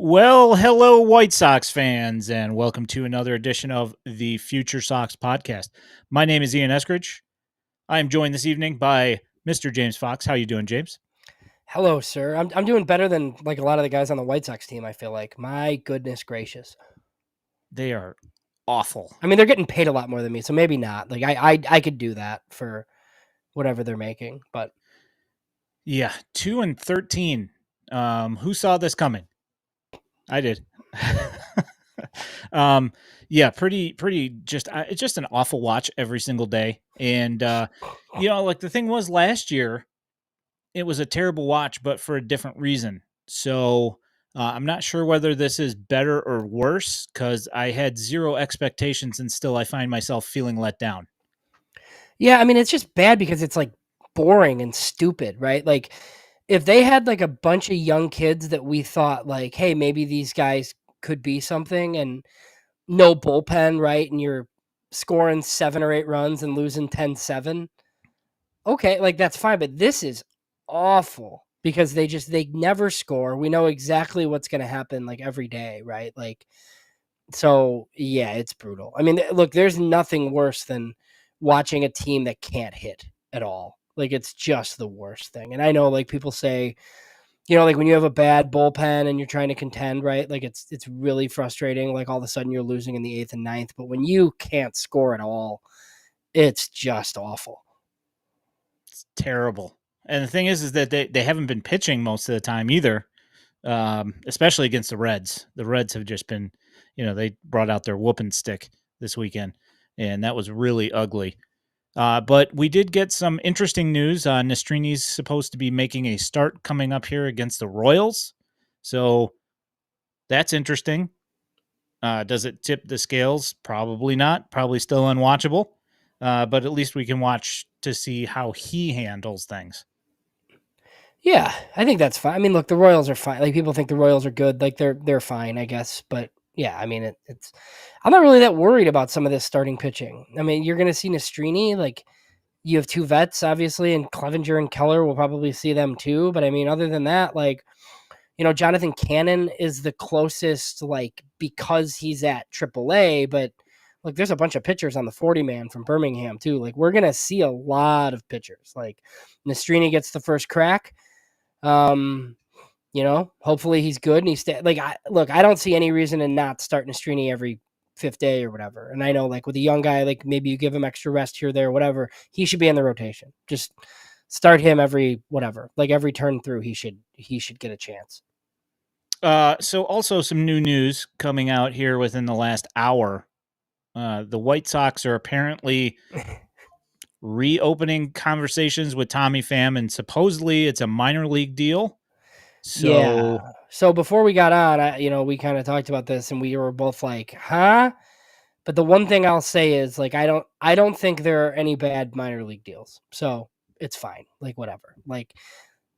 Well, hello, White Sox fans, and welcome to another edition of the Future Sox podcast. My name is Ian Eskridge. I am joined this evening by Mr. James Fox. How you doing, James? Hello, sir. I'm doing better than like a lot of the guys on the White Sox team. I feel like, my goodness gracious. They are awful. I mean, they're getting paid a lot more than me, so maybe not. Like I could do that for whatever they're making, but Yeah, 2-13. Who saw this coming? I did. um, yeah, pretty. It's just an awful watch every single day, and like the thing was last year. It was a terrible watch, but for a different reason. So I'm not sure whether this is better or worse because I had zero expectations and still I find myself feeling let down. yeah, I mean, it's just bad because it's like boring and stupid, right? Like if they had like a bunch of young kids that we thought like, hey, maybe these guys could be something, and no bullpen, right? And you're scoring 7 or 8 runs and losing 10-7. Okay, like that's fine, but this is awful because they never score. We know exactly what's going to happen like every day, right? Like so yeah, it's brutal. I mean, look, there's nothing worse than watching a team that can't hit at all. Like it's just the worst thing. And I know like people say, like when you have a bad bullpen and you're trying to contend, right? Like it's really frustrating. Like all of a sudden you're losing in the 8th and ninth, but when you can't score at all, it's just awful. It's terrible. And the thing is that they haven't been pitching most of the time either, especially against the Reds. The Reds have just been, they brought out their whooping stick this weekend, and that was really ugly. But we did get some interesting news. Nestrini's supposed to be making a start coming up here against the Royals. So that's interesting. Does it tip the scales? Probably not. Probably still unwatchable. But at least we can watch to see how he handles things. Yeah, I think that's fine. I mean, look, the Royals are fine. Like people think the Royals are good. Like they're fine, I guess. But yeah, I mean, it's. I'm not really that worried about some of this starting pitching. I mean, you're going to see Nastrini. Like you have two vets, obviously, and Clevenger and Keller will probably see them too. But I mean, other than that, like Jonathan Cannon is the closest, like because he's at AAA. But like, there's a bunch of pitchers on the 40 man from Birmingham too. Like we're going to see a lot of pitchers. Like Nastrini gets the first crack. Um, hopefully he's good and I don't see any reason to not start Nastrini every fifth day or whatever. And I know like with a young guy, like maybe you give him extra rest here, there, whatever. He should be in the rotation. Just start him every whatever. Like every turn through, he should get a chance. So also some new news coming out here within the last hour. The White Sox are apparently reopening conversations with Tommy Pham, and supposedly it's a minor league deal. Yeah. So So before we got on, we kind of talked about this and we were both like, huh? But the one thing I'll say is like I don't think there are any bad minor league deals. So it's fine. Like whatever. Like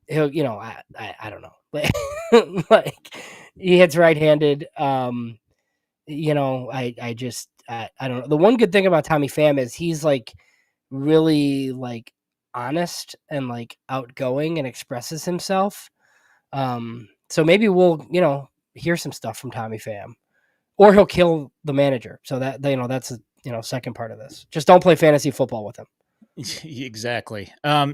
he'll I don't know. Like he hits right-handed. I don't know. The one good thing about Tommy Pham is he's like really like honest and like outgoing and expresses himself. So maybe we'll, hear some stuff from Tommy Pham. Or he'll kill the manager. So that's a second part of this. Just don't play fantasy football with him. exactly. I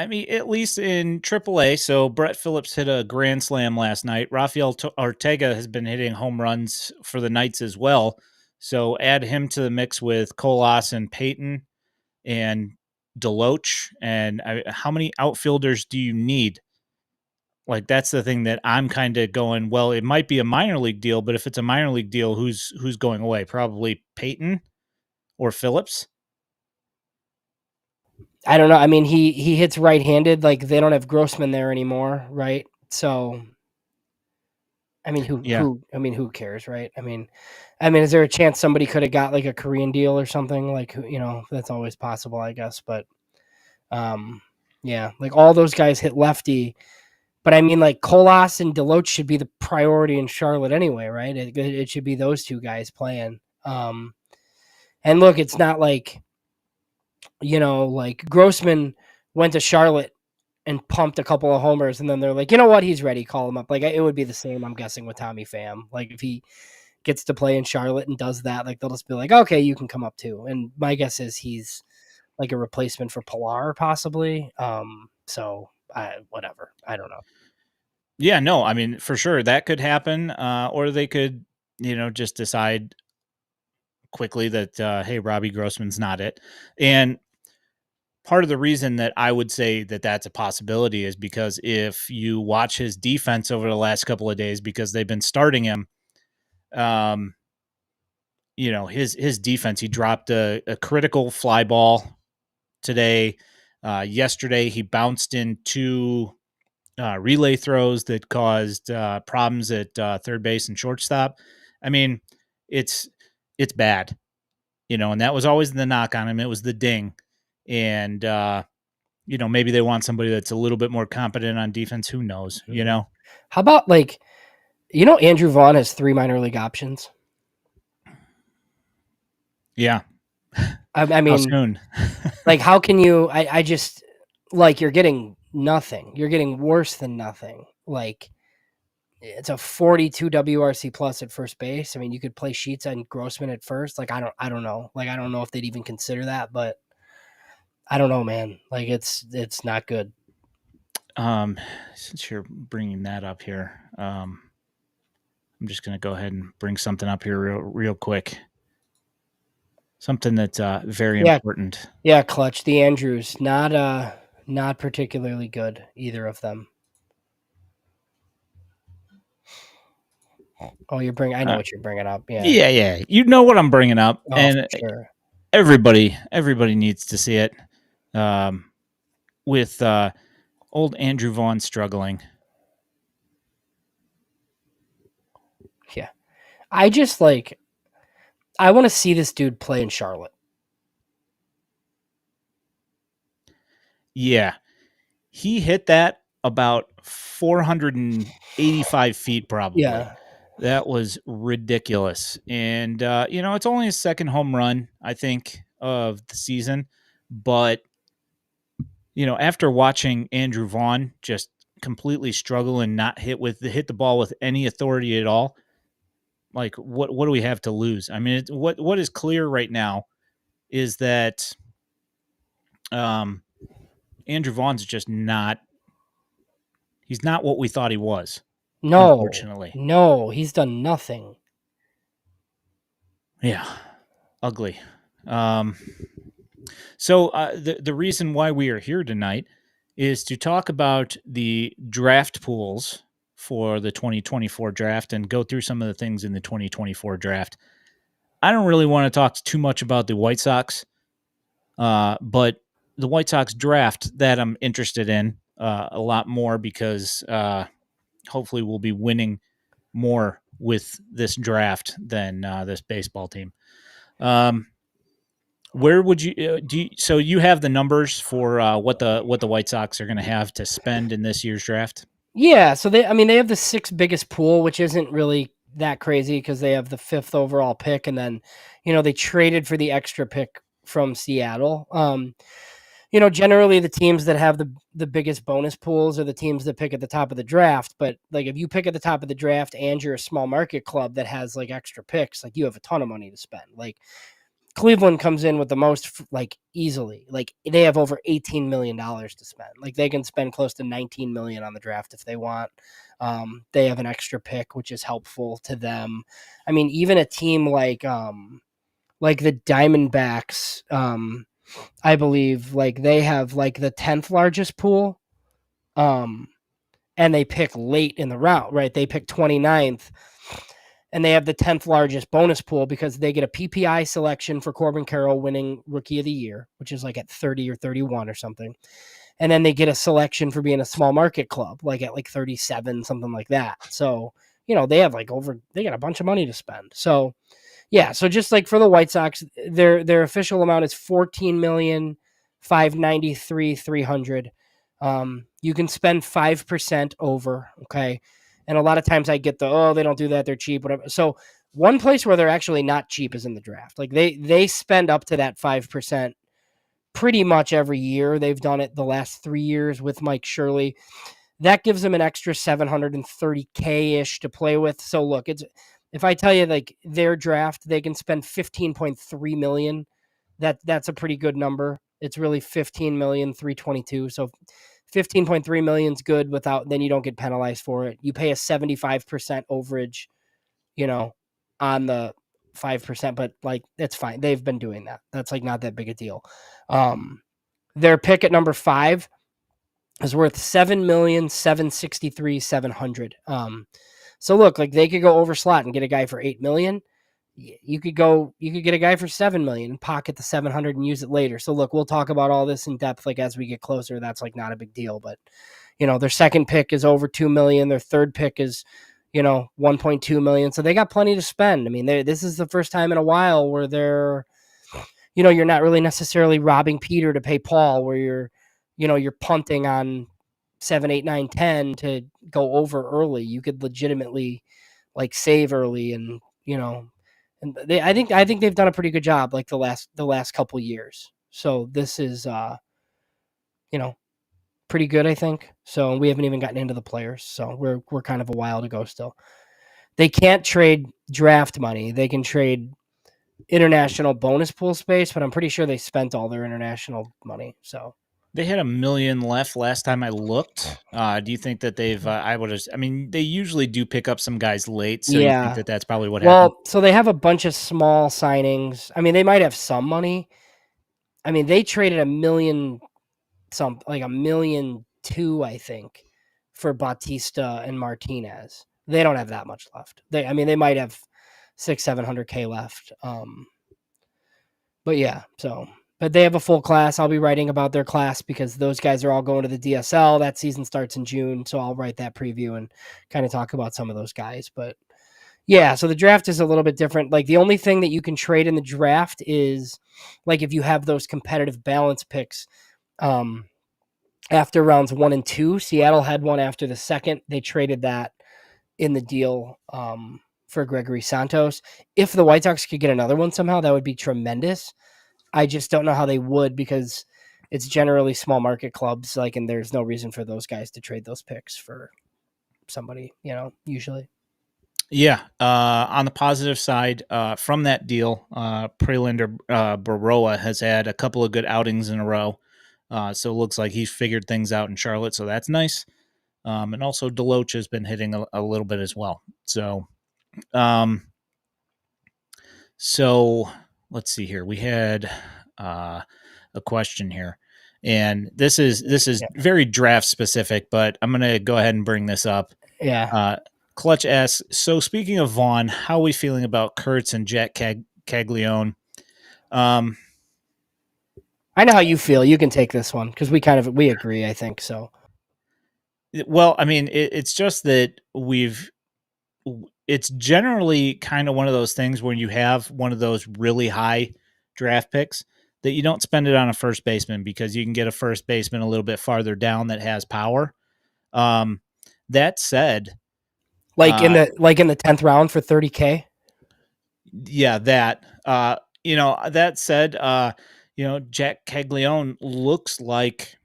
mean, at least in AAA, so Brett Phillips hit a grand slam last night. Rafael Ortega has been hitting home runs for the Knights as well. So add him to the mix with Colas and Payton and Deloach. And how many outfielders do you need? Like that's the thing that I'm kind of going. Well, it might be a minor league deal, but if it's a minor league deal, who's going away? Probably Payton or Phillips. I don't know. I mean, he hits right-handed. Like they don't have Grossman there anymore, right? So I mean, Yeah. who cares, right? I mean, is there a chance somebody could have got like a Korean deal or something? Like, that's always possible, I guess. But yeah, like all those guys hit lefty. But I mean, like Colas and Deloach should be the priority in Charlotte anyway, right? It should be those two guys playing. And look, it's not like like Grossman went to Charlotte and pumped a couple of homers, and then they're like, you know what, he's ready, call him up. Like it would be the same, I'm guessing, with Tommy Pham. Like if he gets to play in Charlotte and does that, like they'll just be like, okay, you can come up too. And my guess is he's like a replacement for Pilar, possibly. So whatever, I don't know. Yeah, no, I mean, for sure that could happen, or they could, just decide quickly that, hey, Robbie Grossman's not it. And part of the reason that I would say that that's a possibility is because if you watch his defense over the last couple of days, because they've been starting him, um, his defense, he dropped a critical fly ball today. Yesterday, he bounced in two relay throws that caused problems at third base and shortstop. I mean, it's bad, and that was always the knock on him. It was the ding, and maybe they want somebody that's a little bit more competent on defense. Who knows? How about Andrew Vaughn has 3 minor league options. Yeah. I How mean, soon? like, how can you? I just like you're getting nothing. You're getting worse than nothing. Like it's a 42 WRC plus at first base. I mean, you could play Sheets and Grossman at first. Like I don't know. Like I don't know if they'd even consider that, but I don't know, man. Like it's not good. Since you're bringing that up here, I'm just going to go ahead and bring something up here real quick. Something that's very important. Yeah, clutch. The Andrews, not particularly good, either of them. Oh, I know what you're bringing up. Yeah. Yeah. You know what I'm bringing up, Oh, and for sure. everybody needs to see it. With old Andrew Vaughn struggling. Yeah. I just I want to see this dude play in Charlotte. Yeah. He hit that about 485 feet, probably. Yeah. That was ridiculous. And, it's only his second home run, I think, of the season. But, after watching Andrew Vaughn just completely struggle and not hit the ball with any authority at all, like what do we have to lose? I mean, what is clear right now is that Andrew Vaughn's just not. He's not what we thought he was. Unfortunately, No, he's done nothing. Yeah, ugly. So the reason why we are here tonight is to talk about the draft pools for the 2024 draft and go through some of the things in the 2024 draft. I don't really want to talk too much about the White Sox, but the White Sox draft that I'm interested in a lot more because hopefully we'll be winning more with this draft than this baseball team. Where would you so you have the numbers for what the White Sox are going to have to spend in this year's draft? Yeah, so they have the 6th biggest pool, which isn't really that crazy because they have the 5th overall pick, and then they traded for the extra pick from Seattle. Generally the teams that have the biggest bonus pools are the teams that pick at the top of the draft. But like if you pick at the top of the draft and you're a small market club that has like extra picks, like you have a ton of money to spend. Like Cleveland comes in with the most, like easily, like they have over $18 million to spend. Like they can spend close to 19 million on the draft if they want. They have an extra pick, which is helpful to them. I mean, even a team like the Diamondbacks, I believe like they have like the 10th largest pool. And they pick late in the round, right? They pick 29th and they have the 10th largest bonus pool because they get a PPI selection for Corbin Carroll winning Rookie of the Year, which is like at 30 or 31 or something. And then they get a selection for being a small market club, like at like 37, something like that. So, they have they got a bunch of money to spend. So, yeah, so just like for the White Sox, their official amount is 14,593,300. You can spend 5% over, okay? And a lot of times I get they don't do that, they're cheap, whatever. So one place where they're actually not cheap is in the draft. Like they spend up to that 5% pretty much every year. They've done it the last 3 years with Mike Shirley. That gives them an extra 730K ish to play with. So look, it's if I tell you like their draft, they can spend 15.3 million. That's a pretty good number. It's really 15,322. So 15.3 million is good without then you don't get penalized for it. You pay a 75% overage, you know, on the 5%, but like it's fine. They've been doing that. That's like not that big a deal. Their pick at number 5 is worth 7,763,700. So look, like they could go over slot and get a guy for 8 million. You could get a guy for 7 million and pocket the 700 and use it later. So look, we'll talk about all this in depth like as we get closer. That's like not a big deal, but their second pick is over 2 million. Their third pick is 1.2 million. So they got plenty to spend. I mean, this is the first time in a while where you're not really necessarily robbing Peter to pay Paul, where you're punting on 7, 8, 9, 10 to go over early. You could legitimately like save early and I think they've done a pretty good job like the last couple years. So this is pretty good, I think. So we haven't even gotten into the players. So we're kind of a while to go still. They can't trade draft money. They can trade international bonus pool space, but I'm pretty sure they spent all their international money. So They had 1 million left last time I looked. Do you think that they've? I mean, they usually do pick up some guys late, so you think yeah. that that's probably what happened? Well, so they have a bunch of small signings. I mean, they might have some money. I mean, they traded like 1,200,000, I think, for Bautista and Martinez. They don't have that much left. They might have 700K left. But yeah, but they have a full class. I'll be writing about their class because those guys are all going to the DSL. That season starts in June, so I'll write that preview and kind of talk about some of those guys. But yeah, so the draft is a little bit different. Like the only thing that you can trade in the draft is like if you have those competitive balance picks after rounds 1 and 2. Seattle had one after the second. They traded that in the deal for Gregory Santos. If the White Sox could get another one somehow, that would be tremendous. I just don't know how they would because it's generally small market clubs, and there's no reason for those guys to trade those picks for somebody, usually. Yeah. On the positive side, from that deal, Prelander Baroa has had a couple of good outings in a row. So it looks like he's figured things out in Charlotte, so that's nice. And also Deloach has been hitting a little bit as well. Um, so let's see here. We had a question here, and this is Yeah. very draft specific, but I'm gonna go ahead and bring this up. Yeah. Clutch asks, so speaking of Vaughn, how are we feeling about Kurtz and Jack Caglione? I know how you feel. You can take this one because we agree. I think so. Well, I mean, it's just that it's generally kind of one of those things when you have one of those really high draft picks that you don't spend it on a first baseman because you can get a first baseman a little bit farther down that has power. That said, Like in uh, the 10th round for 30K. yeah, that said, Jack Caglione looks like,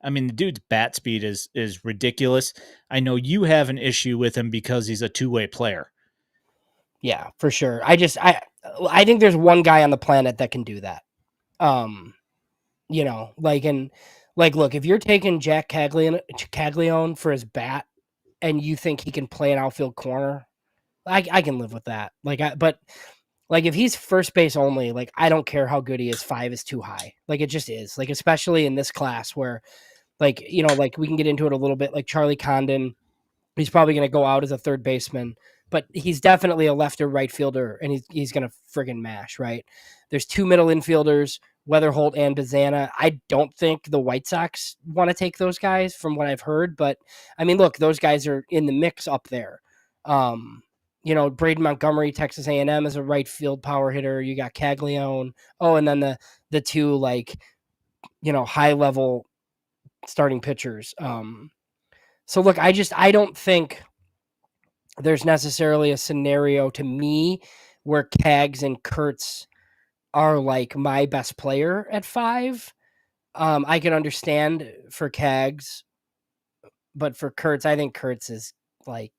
I mean, the dude's bat speed is ridiculous. I know you have an issue with him because he's a two-way player. Yeah, for sure. I think there's one guy on the planet that can do that. Um, look, if you're taking Jack Caglione for his bat and you think he can play an outfield corner, I can live with that. But if he's first base only, like I don't care how good he is, 5 is too high. Like it just is. Like especially in this class where like we can get into it a little bit. Like Charlie Condon, he's probably going to go out as a third baseman, but he's definitely a left or right fielder, and he's going to friggin' mash, right? There's 2 middle infielders, Weatherholt and Bazana. I don't think the White Sox want to take those guys from what I've heard, but I mean, look, those guys are in the mix up there. Braden Montgomery, Texas A&M is a right field power hitter. You got Caglione. Oh, and then the two high level starting pitchers. So look, I don't think there's necessarily a scenario to me where Cags and Kurtz are like my best player at 5. I can understand for Kags, but for Kurtz, I think Kurtz is like,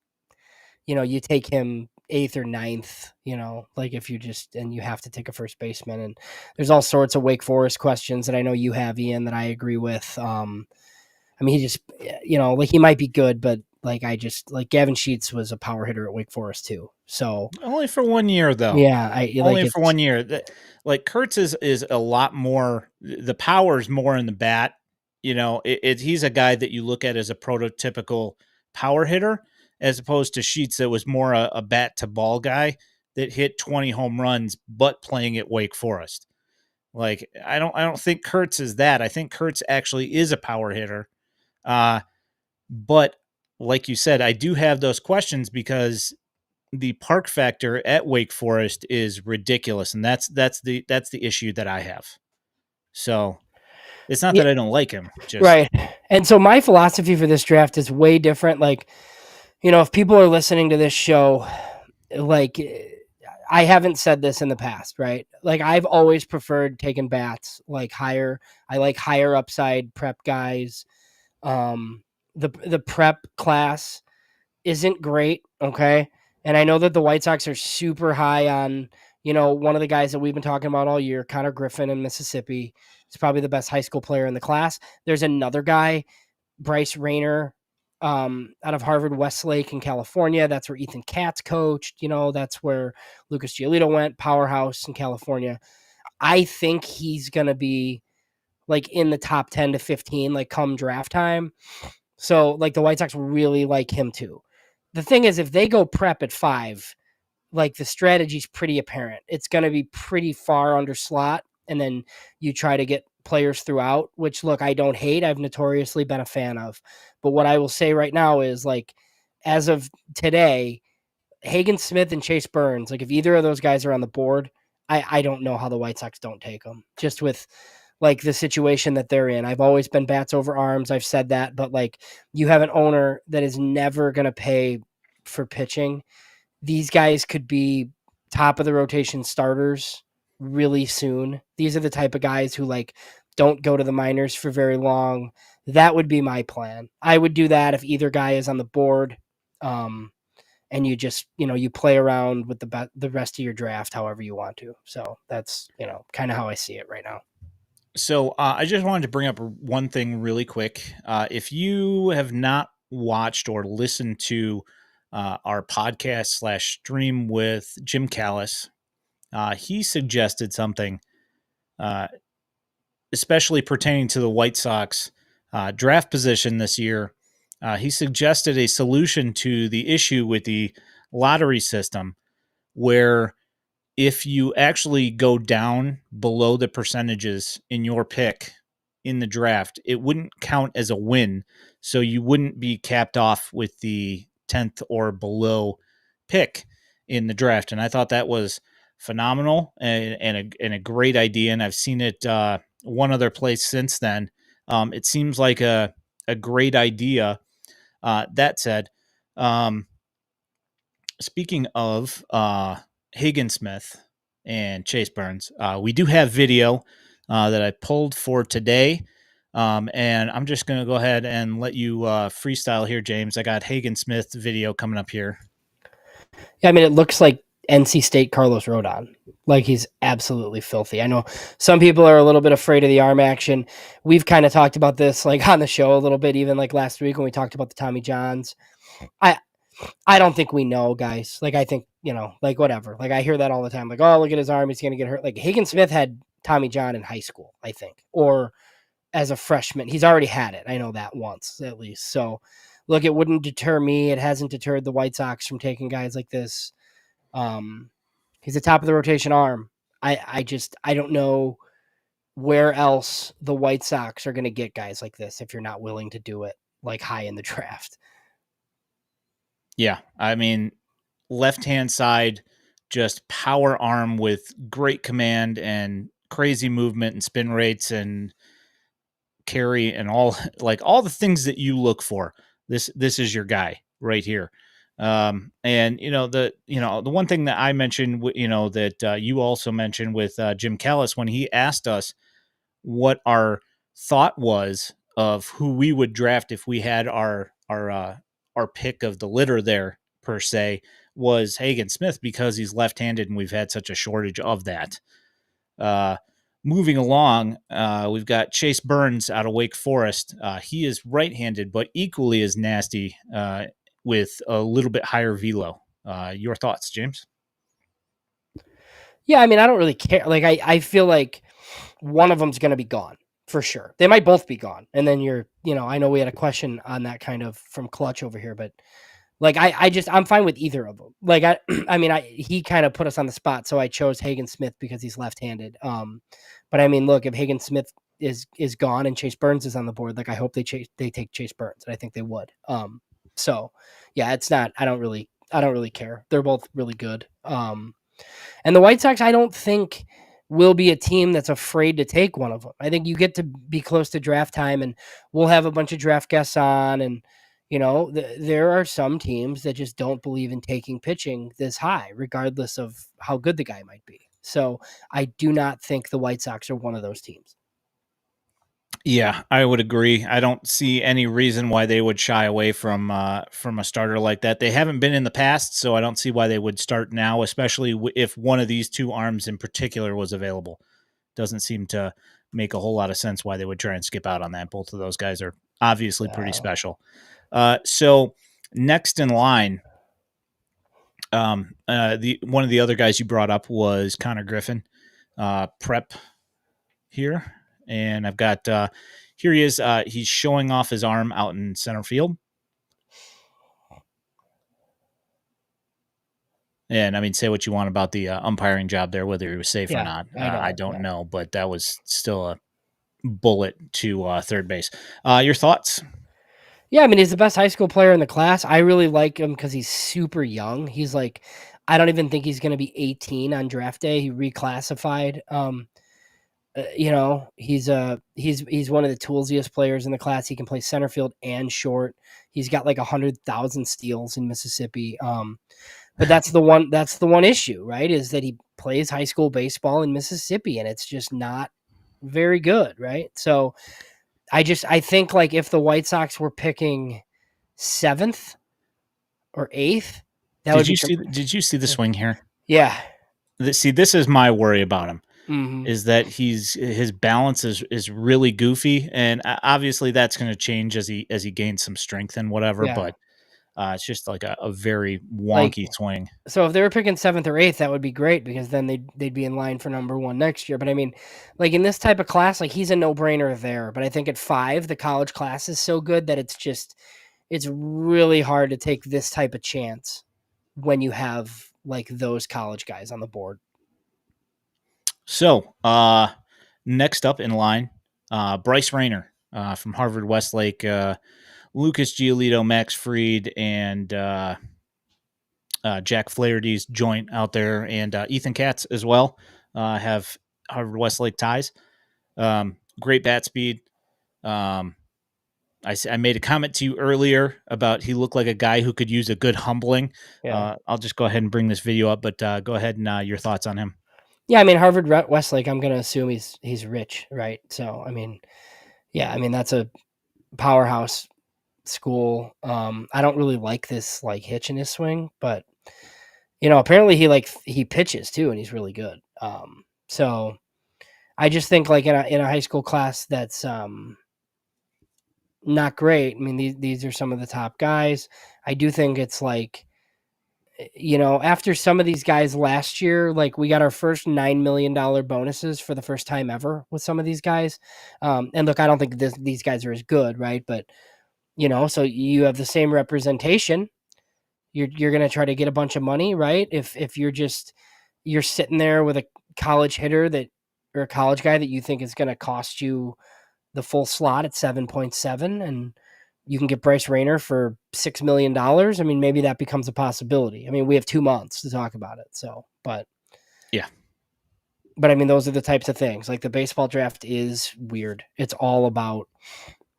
you take him eighth or ninth, like if you just, and you have to take a first baseman. And there's all sorts of Wake Forest questions that I know you have, Ian, that I agree with. I mean, he just, like he might be good, but like I just, like Gavin Sheets was a power hitter at Wake Forest too. So Only for 1 year, though. yeah, I like Only it. for 1 year. Like Kurtz is a lot more. The power's more in the bat. He's a guy that you look at as a prototypical power hitter, as opposed to Sheets that was more a bat to ball guy that hit 20 home runs, but playing at Wake Forest. Like I don't think Kurtz is that. I think Kurtz actually is a power hitter. But like you said, I do have those questions because the park factor at Wake Forest is ridiculous, and that's the issue that I have. So it's not Yeah, that I don't like him, just right. And so my philosophy for this draft is way different. Like, if people are listening to this show, like I haven't said this in the past, right? Like I've always preferred taking bats like higher. I like higher upside prep guys. Um, the prep class isn't great, okay? And I know that the White Sox are super high on, one of the guys that we've been talking about all year, Connor Griffin in Mississippi. He's probably the best high school player in the class. There's another guy, Bryce Rayner, out of Harvard Westlake in California. That's where Ethan Katz coached. That's where Lucas Giolito went, powerhouse in California. I think he's going to be like in the top 10 to 15, like come draft time. So like the White Sox really like him too. The thing is, if they go prep at 5, like the strategy's pretty apparent. It's going to be pretty far under slot, and then you try to get players throughout, which look, I don't hate. I've notoriously been a fan of. But what I will say right now is like, as of today, Hagen Smith and Chase Burns, like if either of those guys are on the board, I don't know how the White Sox don't take them. Just with like the situation that they're in. I've always been bats over arms. I've said that, but like you have an owner that is never going to pay for pitching. These guys could be top of the rotation starters really soon. These are the type of guys who like don't go to the minors for very long. That would be my plan. I would do that if either guy is on the board. And you just, you play around with the rest of your draft however you want to. So that's, kind of how I see it right now. so. I just wanted to bring up one thing really quick. If you have not watched or listened to our podcast slash stream with Jim Callis, he suggested something, uh, especially pertaining to the White Sox draft position this year. He suggested a solution to the issue with the lottery system where if you actually go down below the percentages in your pick in the draft, it wouldn't count as a win. So you wouldn't be capped off with the 10th or below pick in the draft. And I thought that was phenomenal and a great idea. And I've seen it one other place since then. It seems like a great idea. That said, um, speaking of Hagen Smith and Chase Burns, we do have video that I pulled for today. And I'm just going to go ahead and let you freestyle here, James. I got Hagen Smith video coming up here. Yeah, I mean, it looks like NC State Carlos Rodon. Like he's absolutely filthy. I know some people are a little bit afraid of the arm action. We've kind of talked about this like on the show a little bit, even like last week when we talked about the Tommy Johns. I I don't think we know, guys. Like I think, like whatever. Like I hear that all the time. Like, oh, look at his arm, he's gonna get hurt. Like Hagen Smith had Tommy John in high school, I think. Or as a freshman. He's already had it. I know that once at least. So look, it wouldn't deter me. It hasn't deterred the White Sox from taking guys like this. Um, he's a top of the rotation arm. I don't know where else the White Sox are going to get guys like this if you're not willing to do it like high in the draft. Yeah, I mean, left hand side, just power arm with great command and crazy movement and spin rates and carry and all like all the things that you look for. This is your guy right here. And the one thing that I mentioned, that you also mentioned with Jim Callis when he asked us what our thought was of who we would draft if we had our pick of the litter there per se, was Hagen Smith, because he's left-handed and we've had such a shortage of that. Uh, Moving along, we've got Chase Burns out of Wake Forest. He is right-handed, but equally as nasty, with a little bit higher velo. Your thoughts, James? Yeah, I mean, I don't really care. Like, I feel like one of them's going to be gone for sure. They might both be gone. And then I know we had a question on that kind of from Clutch over here, but like, I'm fine with either of them. Like, I mean, he kind of put us on the spot. So I chose Hagen Smith because he's left-handed. But I mean, look, if Hagen Smith is gone and Chase Burns is on the board, like, I hope they take Chase Burns. And I think they would. So yeah, it's not, I don't really care. They're both really good. And the White Sox, I don't think will be a team that's afraid to take one of them. I think you get to be close to draft time, and we'll have a bunch of draft guests on, and there are some teams that just don't believe in taking pitching this high, regardless of how good the guy might be. So I do not think the White Sox are one of those teams. Yeah, I would agree. I don't see any reason why they would shy away from a starter like that. They haven't been in the past, so I don't see why they would start now, especially if one of these two arms in particular was available. Doesn't seem to make a whole lot of sense why they would try and skip out on that. Both of those guys are obviously pretty Uh, special. So next in line, the one of the other guys you brought up was Connor Griffin, prep here, and I've got here he is. He's showing off his arm out in center field, and I mean, say what you want about the umpiring job there, whether he was safe or yeah, not. I I know. don't Yeah. know, but that was still a bullet to third base. Your thoughts? Yeah, I mean, he's the best high school player in the class. I really like him because he's super young. He's like, I don't even think he's going to be 18 on draft day. He reclassified. He's one of the toolsiest players in the class. He can play center field and short. He's got like 100,000 steals in Mississippi. But that's the one issue, right? Is that he plays high school baseball in Mississippi, and it's just not very good, right? So I think like if the White Sox were picking seventh or eighth, that would be Did you see the swing here? yeah. See, this is my worry about him. Hmm. Is that his balance is really goofy, and obviously that's going to change as he gains some strength and whatever. Yeah. But it's just like a very Like, wonky swing. so if they were picking seventh or eighth, that would be great because then they'd be in line for number one next year. But I mean, like in this type of class, like he's a no brainer there. But I think at 5, the college class is so good that it's really hard to take this type of chance when you have like those college guys on the board. So next up in line, Bryce Rayner from Harvard Westlake, Lucas Giolito, Max Fried, and Jack Flaherty's joint out there, and Ethan Katz as well, have Harvard Westlake ties. Great bat speed. Um, I made a comment to you earlier about he looked like a guy who could use a good humbling. Yeah. I'll just go ahead and bring this video up, but go ahead and your thoughts on him. Yeah, I mean Harvard Westlake. I'm going to assume he's rich, right? So I mean, yeah, I mean that's a powerhouse school. I don't really like this like hitch in his swing, but apparently he pitches too, and he's really good. So I just think like in a high school class that's not great. I mean these are some of the top guys. I do think it's like after some of these guys last year, like we got our first $9 million bonuses for the first time ever with some of these guys. And look, I don't think these guys are as good, right? But so you have the same representation. You're going to try to get a bunch of money, right? If you're sitting there with a college hitter or a college guy that you think is going to cost you the full slot at 7.7, and you can get Bryce Rayner for $6 million. I mean, maybe that becomes a possibility. I mean, we have 2 months to talk about it. So, Yeah. but I mean, those are the types of things. Like the baseball draft is weird. It's all about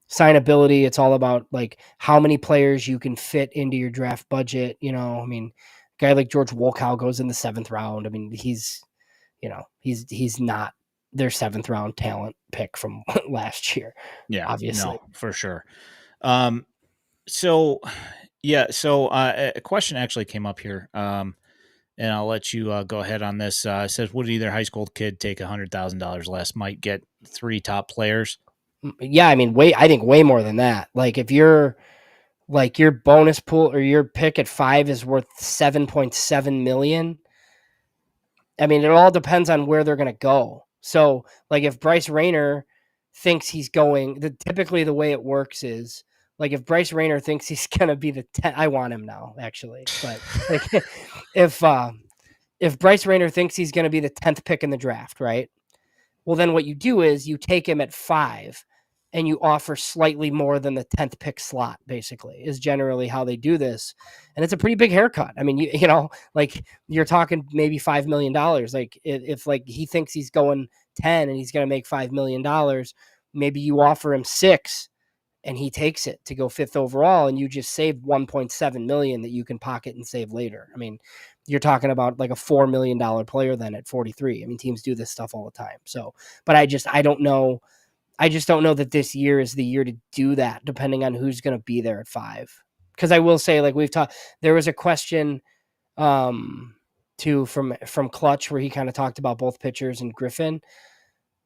signability. It's all about like how many players you can fit into your draft budget. I mean, a guy like George Wolkow goes in the 7th round. I mean, he's not their 7th round talent pick from last year, Yeah, no, obviously. for sure. Um, so yeah, so a question actually came up here. And I'll let you go ahead on this. It says, would either high school kid take $100,000 less? Might get three top players. Yeah, I mean, I think way more than that. Like if you're like your bonus pool or your pick at 5 is worth 7.7 million. I mean, it all depends on where they're going to go. So, like, if Bryce Rayner thinks he's going, typically the way it works is like if Bryce Rayner thinks he's going to be the 10, I want him now, actually. But like, if if Bryce Rayner thinks he's going to be the 10th pick in the draft, right? Well, then what you do is you take him at 5 and you offer slightly more than the 10th pick slot, basically, is generally how they do this. And it's a pretty big haircut. I mean, like you're talking maybe $5 million. Like if like he thinks he's going 10 and he's going to make $5 million, maybe you offer him 6 and he takes it to go 5th overall, and you just save 1.7 million that you can pocket and save later. I mean, you're talking about like a $4 million player then at 43. I mean, teams do this stuff all the time. So, but I don't know. I just don't know that this year is the year to do that, depending on who's going to be there at 5. Because I will say, like we've talked, there was a question too from Clutch where he kind of talked about both pitchers and Griffin.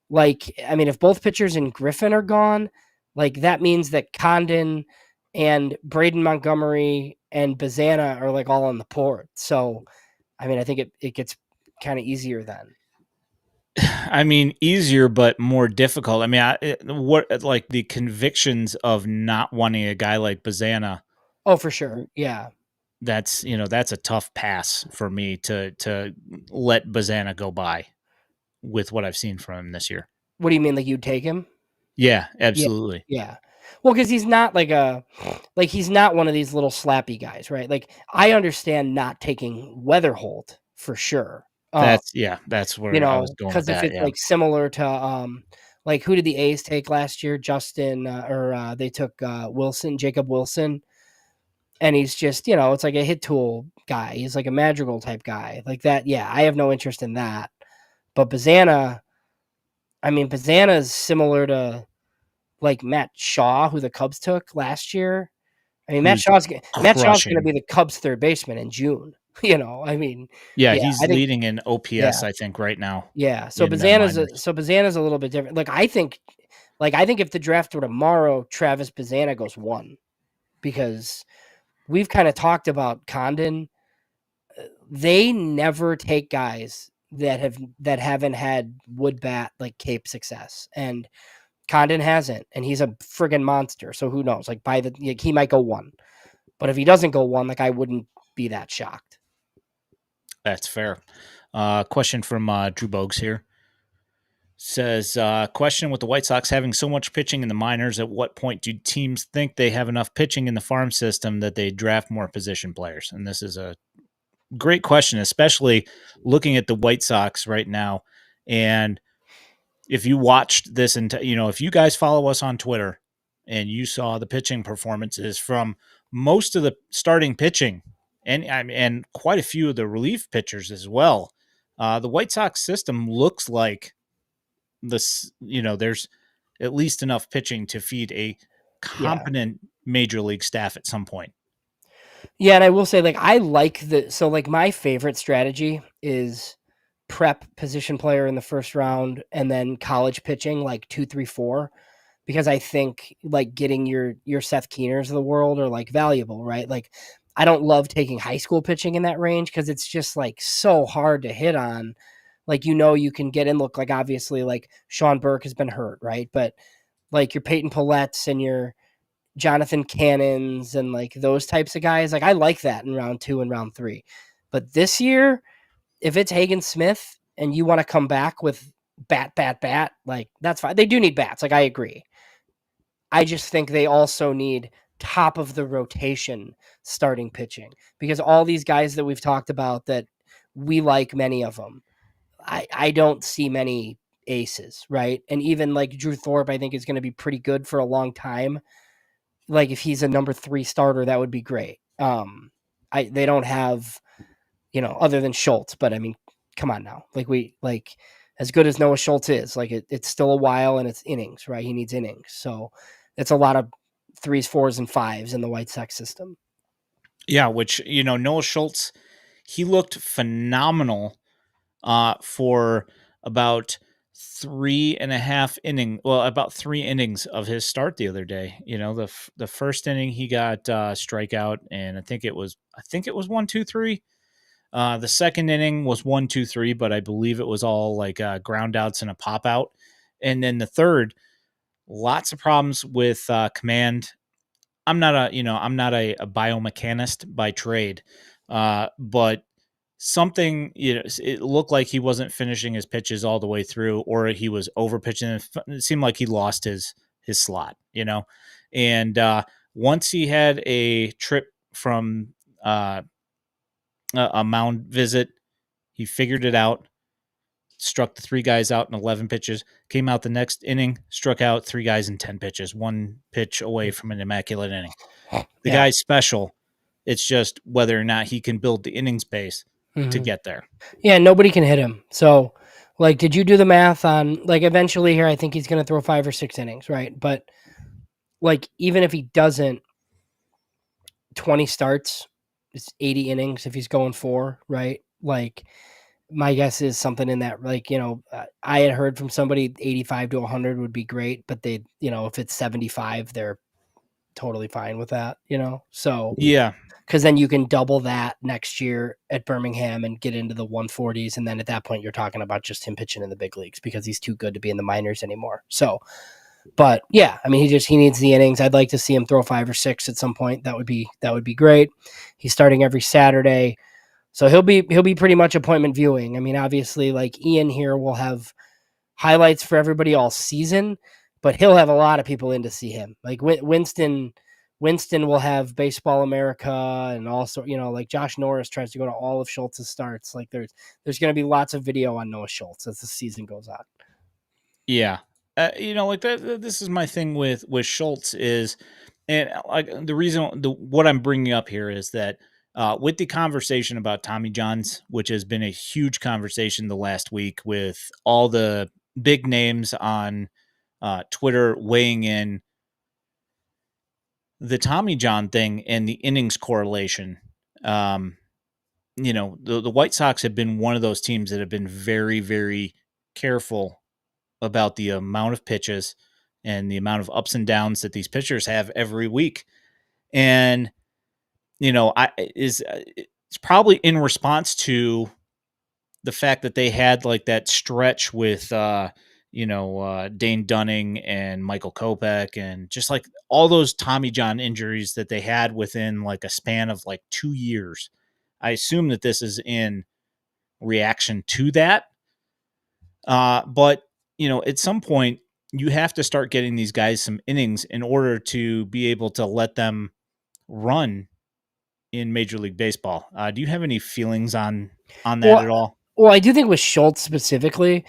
Like, I mean, if both pitchers and Griffin are gone, like that means that Condon and Braden Montgomery and Bazana are like all on the port. So, I mean, I think it gets kind of easier then. I mean, easier but more difficult. I mean, what like the convictions of not wanting a guy like Bazana? Oh, for sure. Yeah. That's a tough pass for me to let Bazana go by with what I've seen from him this year. What do you mean? Like you'd take him? Yeah, Yeah. absolutely. Yeah. Well, because he's not like he's not one of these little slappy guys, right? Like I understand not taking Weatherholt for sure. That's where I was going with Because if that. it's Yeah, like similar to like who did the A's take last year? Justin or they took Wilson, Jacob Wilson, and he's just it's like a hit tool guy. He's like a Madrigal type guy like that. Yeah, I have no interest in that. But Bazana, I mean, Bazana is similar to like Matt Shaw, who the Cubs took last year. I mean, who's Matt Shaw's going to crushing. be the Cubs' third baseman in June. I mean, Yeah, yeah, he's I think, leading in yeah, OPS, I think, right now yeah. So in the Bazana's minors. a little bit different. I think if the draft were tomorrow, Travis Bazana goes 1 because we've kind of talked about Condon. They never take guys that haven't had wood bat like Cape success, and Condon hasn't, and he's a friggin' monster. So who knows? He might go 1. But if he doesn't go 1, like I wouldn't be that shocked. That's fair. Question from Drew Bogues here says, question with the White Sox having so much pitching in the minors, at what point do teams think they have enough pitching in the farm system that they draft more position players? And this is a great question, especially looking at the White Sox right now. And if you watched this and if you guys follow us on Twitter and you saw the pitching performances from most of the starting pitching and quite a few of the relief pitchers as well, the White Sox system looks like this. There's at least enough pitching to feed a Yeah. competent major league staff at some point. Yeah, and I will say I like my favorite strategy is prep position player in the first round and then college pitching like 2, 3, 4 because I think like getting your Seth Keeners of the world are like valuable, right? Like I don't love taking high school pitching in that range because it's just like so hard to hit on. Like you can get in look like obviously like Sean Burke has been hurt, right? But like your Peyton Paulettes and your Jonathan Cannons and like those types of guys. Like I like that in round 2 and round 3. But this year, if it's Hagen Smith and you want to come back with bat, like that's fine. They do need bats. Like I agree. I just think they also need top of the rotation starting pitching because all these guys that we've talked about that we like many of them. I don't see many aces, right? And even like Drew Thorpe, I think is going to be pretty good for a long time. Like if he's a number 3 starter, that would be great. They don't have, other than Schultz, but I mean, come on now. Like as good as Noah Schultz is, like it's still a while and it's innings, right? He needs innings. So it's a lot of threes, fours, and fives in the White Sox system. Yeah, which Noah Schultz, he looked phenomenal for about 3 innings of his start the other day. The first inning he got strikeout, and I think it was 1, 2, 3. The second inning was 1, 2, 3, but I believe it was all like ground outs and a pop out. And then the third, lots of problems with command. I'm not a biomechanist by trade, but something, it looked like he wasn't finishing his pitches all the way through, or he was over pitching. It seemed like he lost his slot, and once he had a trip from a mound visit, he figured it out, struck the 3 guys out in 11 pitches, came out the next inning, struck out 3 guys in 10 pitches, 1 pitch away from an immaculate inning. The Yeah. guy's special. It's just whether or not he can build the innings base to Mhm. get there. Yeah, nobody can hit him. So, like, did you do the math on, like, eventually here? I think he's going to throw 5 or 6 innings, right? But like, even if he doesn't, 20 starts, it's 80 innings if he's going 4, right? Like, my guess is something in that, like, I had heard from somebody 85 to 100 would be great, but if it's 75, they're totally fine with that. So, Yeah. because then you can double that next year at Birmingham and get into the 140s. And then at that point, you're talking about just him pitching in the big leagues because he's too good to be in the minors anymore. So, but yeah, I mean, he needs the innings. I'd like to see him throw 5 or 6 at some point. That would be great. He's starting every Saturday. So he'll be pretty much appointment viewing. I mean, obviously, like Ian here will have highlights for everybody all season, but he'll have a lot of people in to see him. Like Winston will have Baseball America and also, like Josh Norris tries to go to all of Schultz's starts. Like there's going to be lots of video on Noah Schultz as the season goes on. Yeah. Like that. This is my thing with Schultz is, and like what I'm bringing up here is that with the conversation about Tommy Johns, which has been a huge conversation the last week with all the big names on Twitter weighing in, the Tommy John thing and the innings correlation. Um, the White Sox have been one of those teams that have been very, very careful about the amount of pitches and the amount of ups and downs that these pitchers have every week. And, it's probably in response to the fact that they had like that stretch with, Dane Dunning and Michael Kopech and just like all those Tommy John injuries that they had within like a span of like 2 years. I assume that this is in reaction to that. But at some point, you have to start getting these guys some innings in order to be able to let them run in Major League Baseball. Do you have any feelings on that Well, at all? well, I do think with Schultz specifically,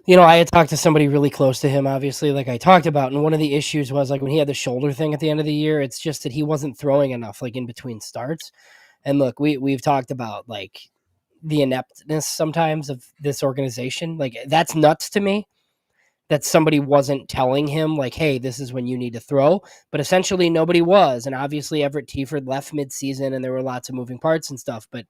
I had talked to somebody really close to him, obviously, like I talked about, and one of the issues was like when he had the shoulder thing at the end of the year, it's just that he wasn't throwing enough, like in between starts. And look, we've talked about like the ineptness sometimes of this organization. Like that's nuts to me that somebody wasn't telling him like, hey, this is when you need to throw. But essentially nobody was. And obviously Everett Teaford left midseason and there were lots of moving parts and stuff. But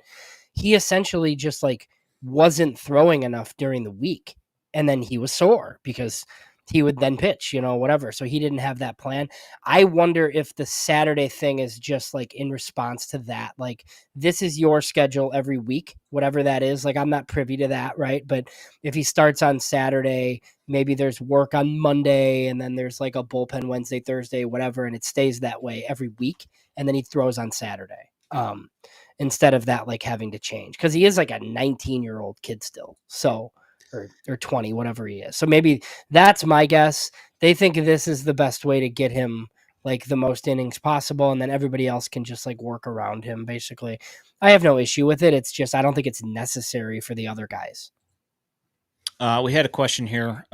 he essentially just like wasn't throwing enough during the week. And then he was sore because he would then pitch, whatever. So he didn't have that plan. I wonder if the Saturday thing is just like in response to that. Like, this is your schedule every week, whatever that is. Like, I'm not privy to that, right? But if he starts on Saturday, maybe there's work on Monday and then there's like a bullpen Wednesday, Thursday, whatever. And it stays that way every week. And then he throws on Saturday. Instead of that, like having to change because he is like a 19-year-old kid still. So, or 20, whatever he is. So maybe that's my guess. They think this is the best way to get him like the most innings possible. And then everybody else can just like work around him basically. I have no issue with it. It's just, I don't think it's necessary for the other guys. We had a question here.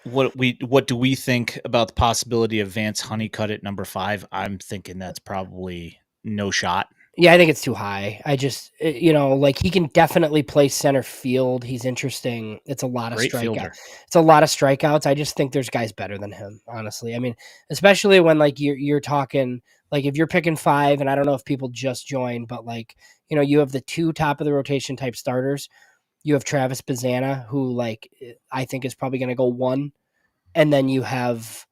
What do we think about the possibility of Vance Honeycutt at number 5? I'm thinking that's probably no shot. Yeah, I think it's too high. I just, like he can definitely play center field. He's interesting. It's a lot of Great strikeout. fielder. It's a lot of strikeouts. I just think there's guys better than him, honestly. I mean, especially when like you're talking like if you're picking 5, and I don't know if people just joined, but like you have the 2 top of the rotation type starters. You have Travis Bazana, who like I think is probably going to go 1, and then you have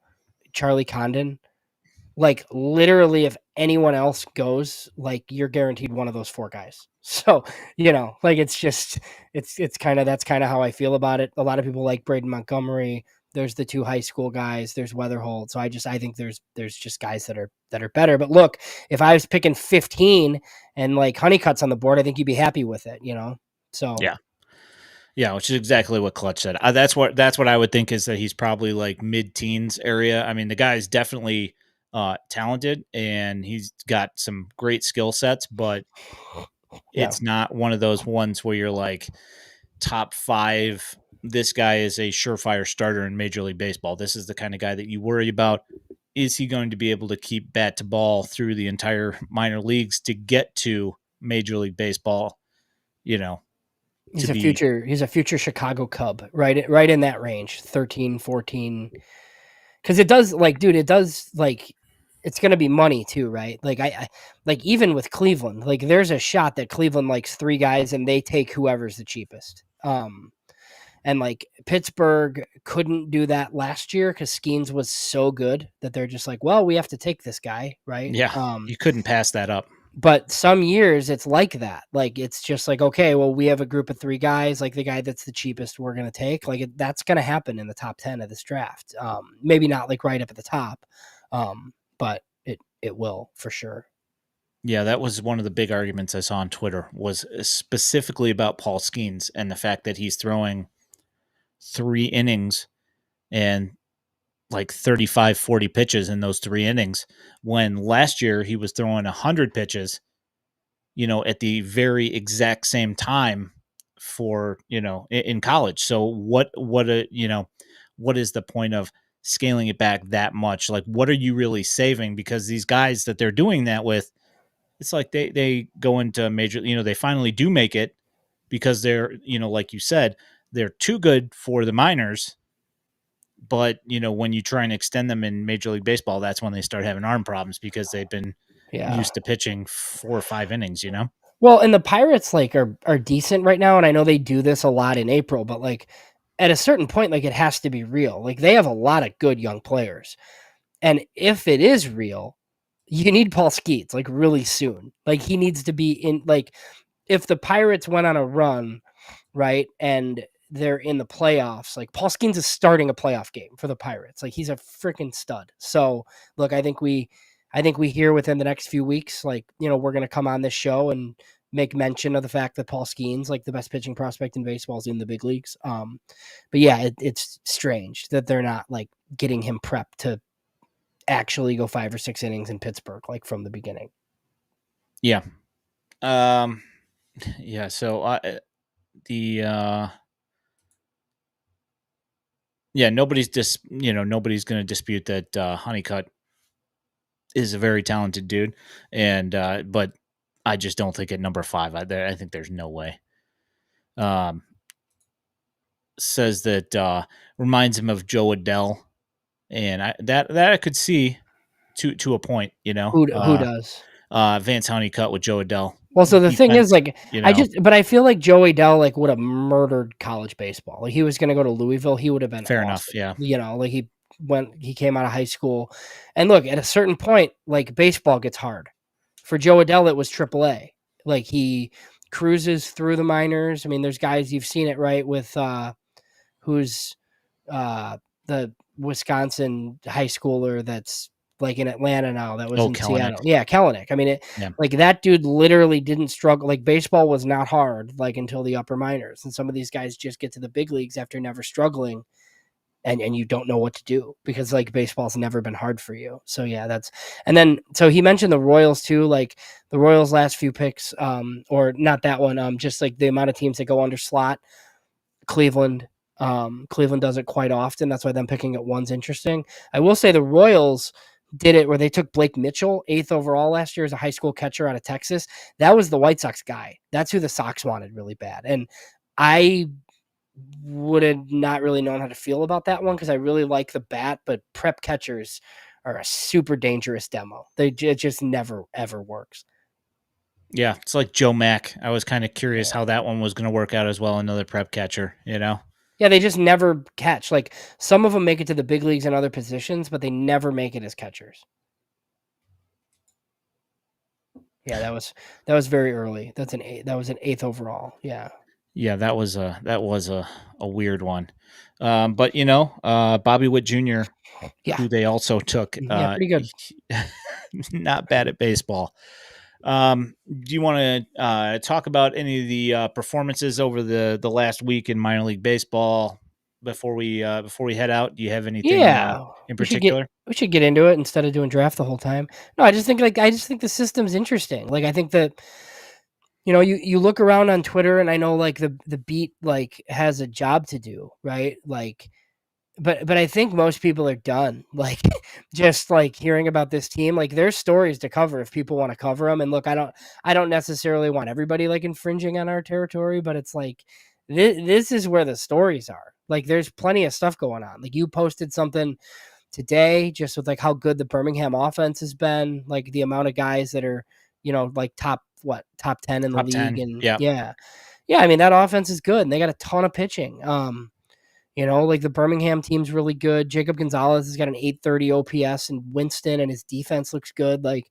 Charlie Condon. Like literally, if anyone else goes, like you're guaranteed one of those 4 guys. So like it's just it's kind of that's kind of how I feel about it. A lot of people like Braden Montgomery. There's the 2 high school guys. There's Weatherholt. So I think there's just guys that are better. But look, if I was picking 15 and like Honeycutt's on the board, I think you'd be happy with it. So Yeah. Yeah, which is exactly what Clutch said. That's what I would think is that he's probably like mid-teens area. I mean, the guy is definitely talented and he's got some great skill sets, but yeah, it's not one of those ones where you're like top 5. This guy is a surefire starter in Major League Baseball. This is the kind of guy that you worry about. Is he going to be able to keep bat to ball through the entire minor leagues to get to Major League Baseball? You know, to be he's a future Chicago Cub, right in that range, 13, 14. Because it does like, dude, it does like it's gonna be money too, right? Like I like even with Cleveland, like there's a shot that Cleveland likes 3 guys and they take whoever's the cheapest. And like Pittsburgh couldn't do that last year because Skeens was so good that they're just like, well, we have to take this guy, right? yeah, you couldn't pass that up. But some years it's like that. Like it's just like, okay, well, we have a group of 3 guys, like the guy that's the cheapest we're gonna take. Like that's gonna happen in the top 10 of this draft. Maybe not like right up at the top, but it will for sure. Yeah, that was one of the big arguments I saw on Twitter was specifically about Paul Skeens and the fact that he's throwing 3 innings and like 35, 40 pitches in those 3 innings when last year he was throwing 100 pitches, at the very exact same time for, in college. So what is the point of scaling it back that much? Like, what are you really saving? Because these guys that they're doing that with, it's like they go into major, they finally do make it because they're, like you said, they're too good for the minors. But, when you try and extend them in Major League Baseball, that's when they start having arm problems because they've been Yeah. used to pitching 4 or 5 innings. Well, and the Pirates like are decent right now, and I know they do this a lot in April, but like at a certain point, like it has to be real. Like they have a lot of good young players. And if it is real, you need Paul Skeets like really soon. Like he needs to be in like if the Pirates went on a run, right, and they're in the playoffs, like Paul Skeens is starting a playoff game for the Pirates. Like he's a freaking stud. So look, I think we hear within the next few weeks, like, we're gonna come on this show and make mention of the fact that Paul Skeens, like the best pitching prospect in baseball, is in the big leagues. But yeah, it's strange that they're not like getting him prepped to actually go 5 or 6 innings in Pittsburgh, like from the beginning. Yeah. Um, yeah. So the yeah, nobody's going to dispute that Honeycutt is a very talented dude, and but I just don't think at number 5. I think there's no way. Um, Says that reminds him of Joe Adele, and that I could see to a point. Who does? Vance Honeycutt with Joe Adele. Well, so the thing Defense, is, like, you know, but I feel like Joey Dell like would have murdered college baseball. Like he was going to go to Louisville, he would have been fair enough. awesome. Yeah, Like he came out of high school, and look at a certain point, like baseball gets hard. For Joe Adell, it was AAA. Like he cruises through the minors. I mean, there's guys you've seen it right with who's the Wisconsin high schooler that's like in Atlanta now that was oh, in Kellenick. Seattle. Yeah, Kellenick. I mean, Yeah, like that dude literally didn't struggle. Like baseball was not hard like until the upper minors, and some of these guys just get to the big leagues after never struggling, and you don't know what to do because like baseball's never been hard for you. So yeah, and then so he mentioned the Royals too, like the Royals last few picks, or not that one, just like the amount of teams that go under slot. Cleveland. Cleveland does it quite often. That's why them picking at one's interesting. I will say the Royals did it where they took Blake Mitchell, 8th overall last year as a high school catcher out of Texas. That was the White Sox guy. That's who the Sox wanted really bad. And I would have not really known how to feel about that one because I really like the bat, but prep catchers are a super dangerous demo. It just never ever works. Yeah, it's like Joe Mack. I was kind of curious Yeah. how that one was going to work out as well. Another prep catcher, you know? Yeah, they just never catch. Like some of them make it to the big leagues in other positions, but they never make it as catchers. Yeah, that was very early. That was an 8th overall. Yeah. Yeah, that was a weird one. But Bobby Witt Jr., Yeah. who they also took, Yeah, pretty good. not bad at baseball. Do you want to talk about any of the performances over the last week in minor league baseball before we head out? Do you have anything Yeah. in We should get particular? we should get into it instead of doing draft the whole time. No, I just think the system's interesting. Like I think that you look around on Twitter and I know like the beat like has a job to do, right? Like but I think most people are done. Like just like hearing about this team, like there's stories to cover if people want to cover them. And look, I don't necessarily want everybody like infringing on our territory, but it's like this is where the stories are. Like there's plenty of stuff going on. Like you posted something today just with like how good the Birmingham offense has been, like the amount of guys that are, like top 10 in the Top league. 10. And Yeah. yeah. Yeah, I mean that offense is good and they got a ton of pitching. Like the Birmingham team's really good. Jacob Gonzalez has got an 830 OPS and Winston and his defense looks good. Like,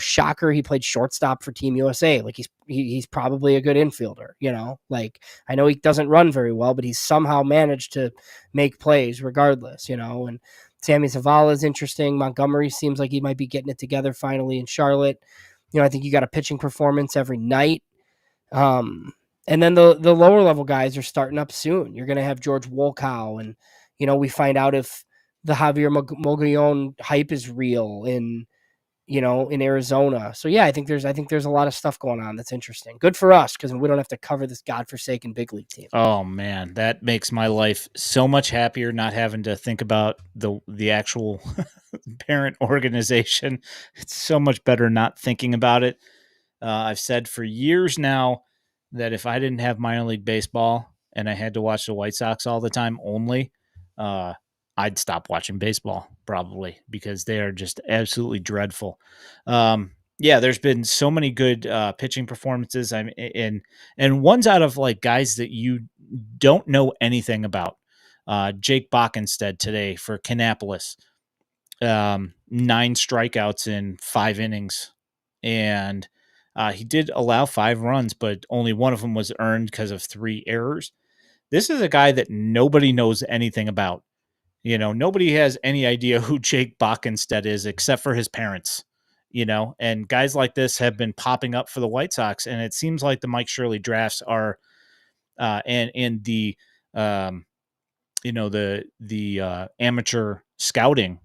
shocker, he played shortstop for Team USA. Like he's probably a good infielder. Like I know he doesn't run very well, but he's somehow managed to make plays regardless. And Sammy Zavala is interesting. Montgomery seems like he might be getting it together finally in Charlotte. I think you got a pitching performance every night. Um, and then the lower level guys are starting up soon. You're going to have George Wolkow, and we find out if the Javier Mogollon hype is real in Arizona. So yeah, I think there's a lot of stuff going on that's interesting. Good for us because we don't have to cover this godforsaken big league team. Oh man, that makes my life so much happier not having to think about the actual parent organization. It's so much better not thinking about it. I've said for years now that if I didn't have minor league baseball and I had to watch the White Sox all the time only, uh, I'd stop watching baseball probably because they are just absolutely dreadful. Yeah, there's been so many good pitching performances. And ones out of like guys that you don't know anything about. Jake Bockenstead today for Kannapolis, 9 strikeouts in 5 innings, and he did allow 5 runs, but only one of them was earned because of 3 errors. This is a guy that nobody knows anything about. Nobody has any idea who Jake Bockenstead is except for his parents. And guys like this have been popping up for the White Sox, and it seems like the Mike Shirley drafts are, and the, the amateur scouting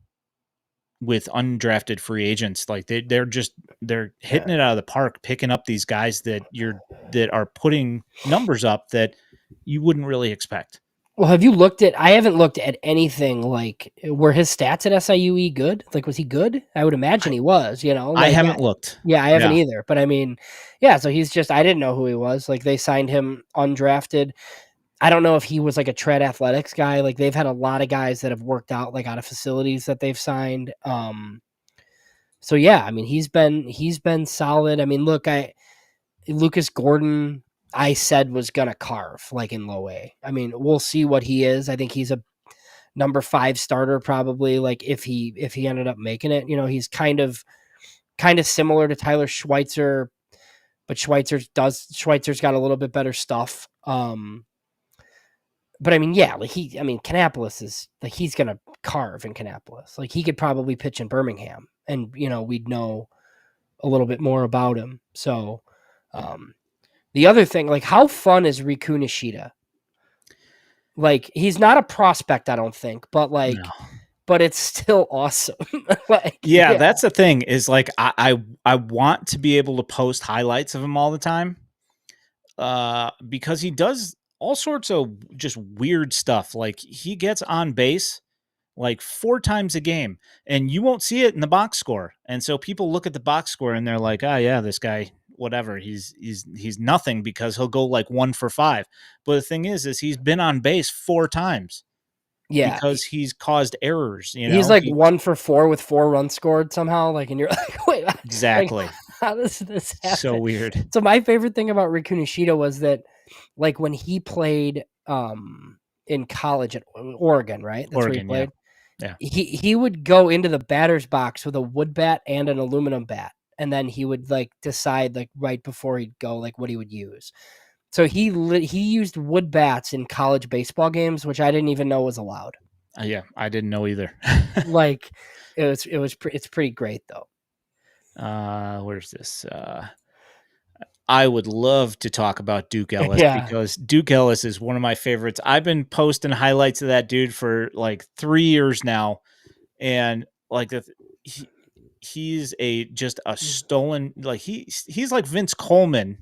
with undrafted free agents, like they're hitting Yeah. it out of the park, picking up these guys that are putting numbers up that you wouldn't really expect. Well, have you looked at? I haven't looked at anything like were his stats at SIUE good? Like, was he good? I would imagine I, he was. I Like haven't looked. yeah, I haven't Yeah. either. But I mean, yeah. So he's just I didn't know who he was. Like they signed him undrafted. I don't know if he was like a Tread Athletics guy. Like they've had a lot of guys that have worked out like out of facilities that they've signed. So yeah, I mean he's been solid. I mean, look, Lucas Gordon I said was gonna carve like in low A. I mean, we'll see what he is. I think he's a number 5 starter probably. Like if he ended up making it, he's kind of similar to Tyler Schweitzer, but Schweitzer's got a little bit better stuff. But I mean, yeah, like Kannapolis is like he's gonna carve in Kannapolis. Like he could probably pitch in Birmingham, and we'd know a little bit more about him. So, the other thing, like, how fun is Riku Nishida? Like, he's not a prospect, I don't think, No. but it's still awesome. Like, Yeah, yeah, that's the thing is like I want to be able to post highlights of him all the time. Because he does all sorts of just weird stuff. Like he gets on base like 4 times a game, and you won't see it in the box score. And so people look at the box score and they're like, "Ah, yeah, this guy, whatever, he's nothing because he'll go like 1 for 5." But the thing is he's been on base 4 times Yeah, because he's caused errors. he's like 1 for 4 with 4 runs scored somehow, like, and you're like, "Wait, like, Exactly. how does this So happen?" weird. So my favorite thing about Rick Kunishita was that, like, when he played, in college at Oregon, right? That's where he Oregon, yeah, played. yeah. He would go into the batter's box with a wood bat and an aluminum bat, and then he would, like, decide, like, right before he'd go, like, what he would use. So he used wood bats in college baseball games, which I didn't even know was allowed. Yeah, I didn't know either. Like, it's pretty great, though. Where's this? I would love to talk about Duke Ellis Yeah. because Duke Ellis is one of my favorites. I've been posting highlights of that dude for like 3 years now, and like he, he's a just a stolen, like he's like Vince Coleman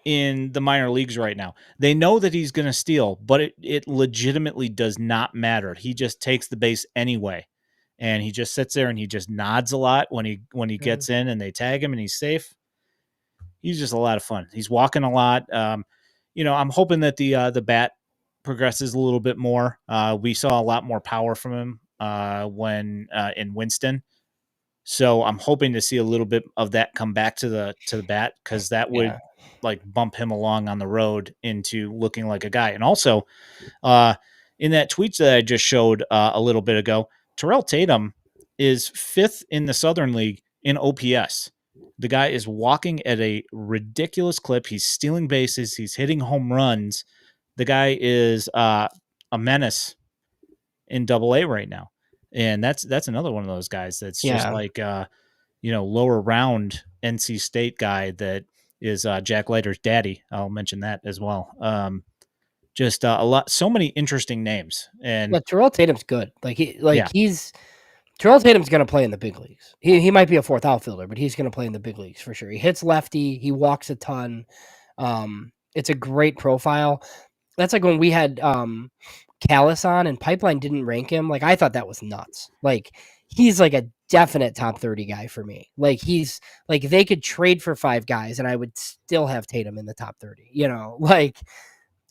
in the minor leagues right now. They know that he's going to steal, but it legitimately does not matter. He just takes the base anyway. And he just sits there and he just nods a lot when he Mhm. gets in and they tag him and he's safe. He's just a lot of fun. He's walking a lot. I'm hoping that the bat progresses a little bit more. We saw a lot more power from him when in Winston, so I'm hoping to see a little bit of that come back to the bat because that Yeah. would like bump him along on the road into looking like a guy. And also, uh, in that tweet that I just showed a little bit ago, Terrell Tatum is fifth in the Southern League in OPS. The guy is walking at a ridiculous clip. He's stealing bases. He's hitting home runs. The guy is a menace in Double A right now, and that's another one of those guys that's just Yeah. like lower round NC State guy that is Jack Leiter's daddy. I'll mention that as well. Just a lot, so many interesting names, and Yeah, Terrell Tatum's good. yeah, He's Terrell Tatum's gonna play in the big leagues. He might be a 4th outfielder, but he's gonna play in the big leagues for sure. He hits lefty, he walks a ton. It's a great profile. That's like when we had, Callis on and Pipeline didn't rank him, like, I thought that was nuts. Like, he's like a definite top 30 guy for me. Like, they could trade for 5 guys, and I would still have Tatum in the top 30, you know? Like,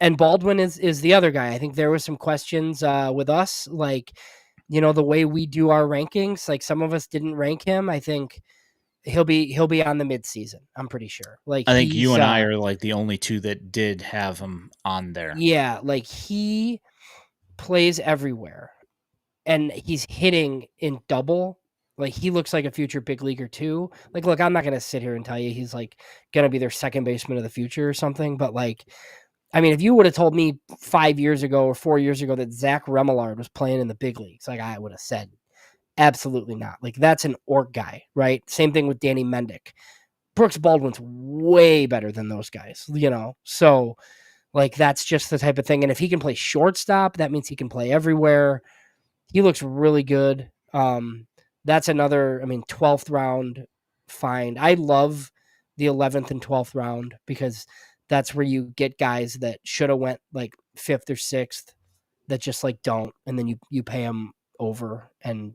and Baldwin is the other guy. I think there was some questions, with us, like, the way we do our rankings, like, some of us didn't rank him. I think he'll be on the midseason, I'm pretty sure. Like, I think you and I are like the only two that did have him on there. yeah, like, he plays everywhere, and he's hitting in double. Like, he looks like a future big leaguer too. Like, look, I'm not gonna sit here and tell you he's, like, gonna be their second baseman of the future or something, but, like, I mean, if you would have told me 5 years ago or 4 years ago that Zach Remillard was playing in the big leagues, like, I would have said, absolutely not. Like, that's an orc guy, right? Same thing with Danny Mendick. Brooks Baldwin's way better than those guys, you know? So, like, that's just the type of thing. And if he can play shortstop, that means he can play everywhere. He looks really good. That's another, I mean, 12th round find. I love the 11th and 12th round because that's where you get guys that should have went like 5th or 6th that just like don't, and then you pay them over and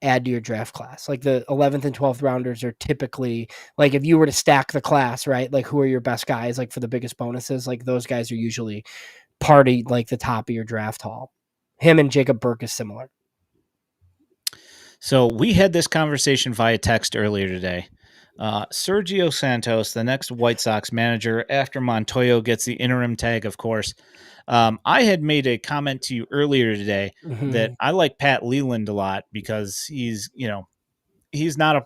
add to your draft class. Like the 11th and 12th rounders are typically like if you were to stack the class, right? Like who are your best guys like for the biggest bonuses? Like those guys are usually party like the top of your draft haul. Him and Jacob Burke is similar. So we had this conversation via text earlier today. Sergio Santos, the next White Sox manager after Montoyo gets the interim tag, of course. I had made a comment to you earlier today that Mhm. I like Pat Leland a lot because he's not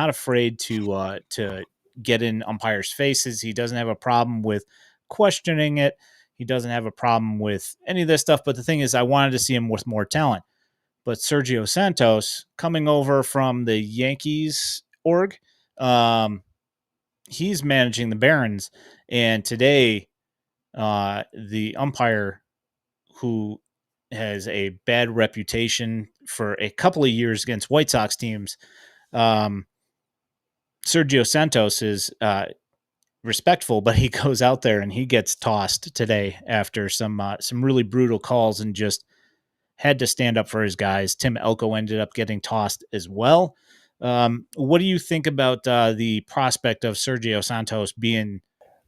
afraid to get in umpires' faces. He doesn't have a problem with questioning it. He doesn't have a problem with any of this stuff. But the thing is, I wanted to see him with more talent. But Sergio Santos coming over from the Yankees org, um, he's managing the Barons, and today the umpire who has a bad reputation for a couple of years against White Sox teams, um, Sergio Santos is respectful, but he goes out there and he gets tossed today after some really brutal calls and just had to stand up for his guys. Tim Elko ended up getting tossed as well. What do you think about the prospect of Sergio Santos being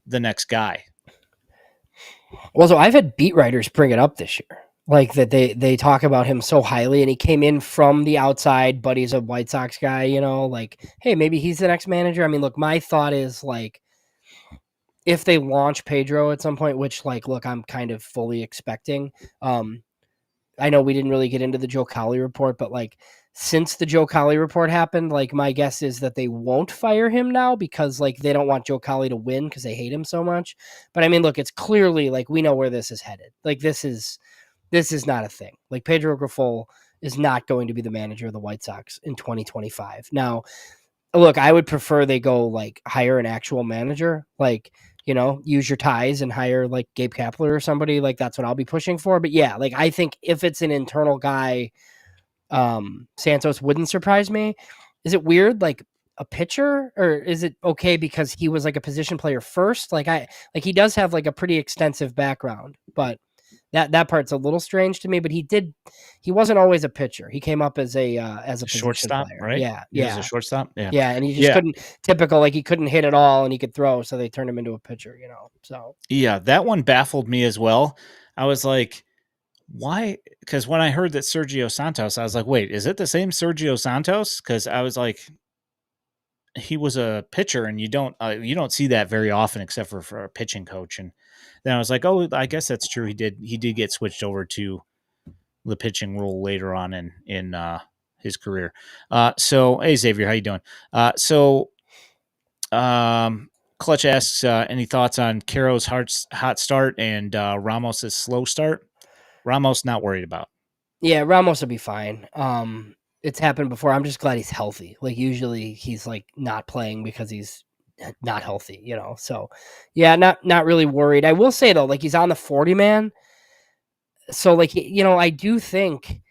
the next guy? Well, so I've had beat writers bring it up this year. Like that they talk about him so highly, and he came in from the outside, but he's a White Sox guy, like, hey, maybe he's the next manager. I mean, look, my thought is like if they launch Pedro at some point, which like look, I'm kind of fully expecting. I know we didn't really get into the Joe Cowley report, but like since the Joe Cowley report happened, like my guess is that they won't fire him now because like they don't want Joe Cowley to win because they hate him so much. But I mean, look, it's clearly like we know where this is headed. Like this is not a thing. Like Pedro Grifol is not going to be the manager of the White Sox in 2025. Now, look, I would prefer they go like hire an actual manager, like use your ties and hire like Gabe Kapler or somebody. Like that's what I'll be pushing for. But yeah, like I think if it's an internal guy, Santos wouldn't surprise me. Is it weird, like a pitcher, or is it okay because he was like a position player first? Like he does have like a pretty extensive background, but that part's a little strange to me. But he wasn't always a pitcher. He came up as a position Shortstop, player. right? Yeah, He was a yeah. shortstop. Yeah, Yeah, and he just yeah, couldn't typical, like, he couldn't hit at all and he could throw, so they turned him into a pitcher. So yeah. That one baffled me as well. I was like, why? Because when I heard that Sergio Santos, I was like, wait, is it the same Sergio Santos? Because I was like, he was a pitcher, and you don't see that very often, except for a pitching coach. And then I was like, oh, I guess that's true. He did get switched over to the pitching role later on in his career. So hey Xavier, how you doing? So Clutch asks, any thoughts on Caro's hot start and Ramos's slow start? Ramos not worried about. yeah, Ramos will be fine. It's happened before. I'm just glad he's healthy. Like usually he's like not playing because he's not healthy. So yeah, not really worried. I will say though, like he's on the 40 man. So like I do think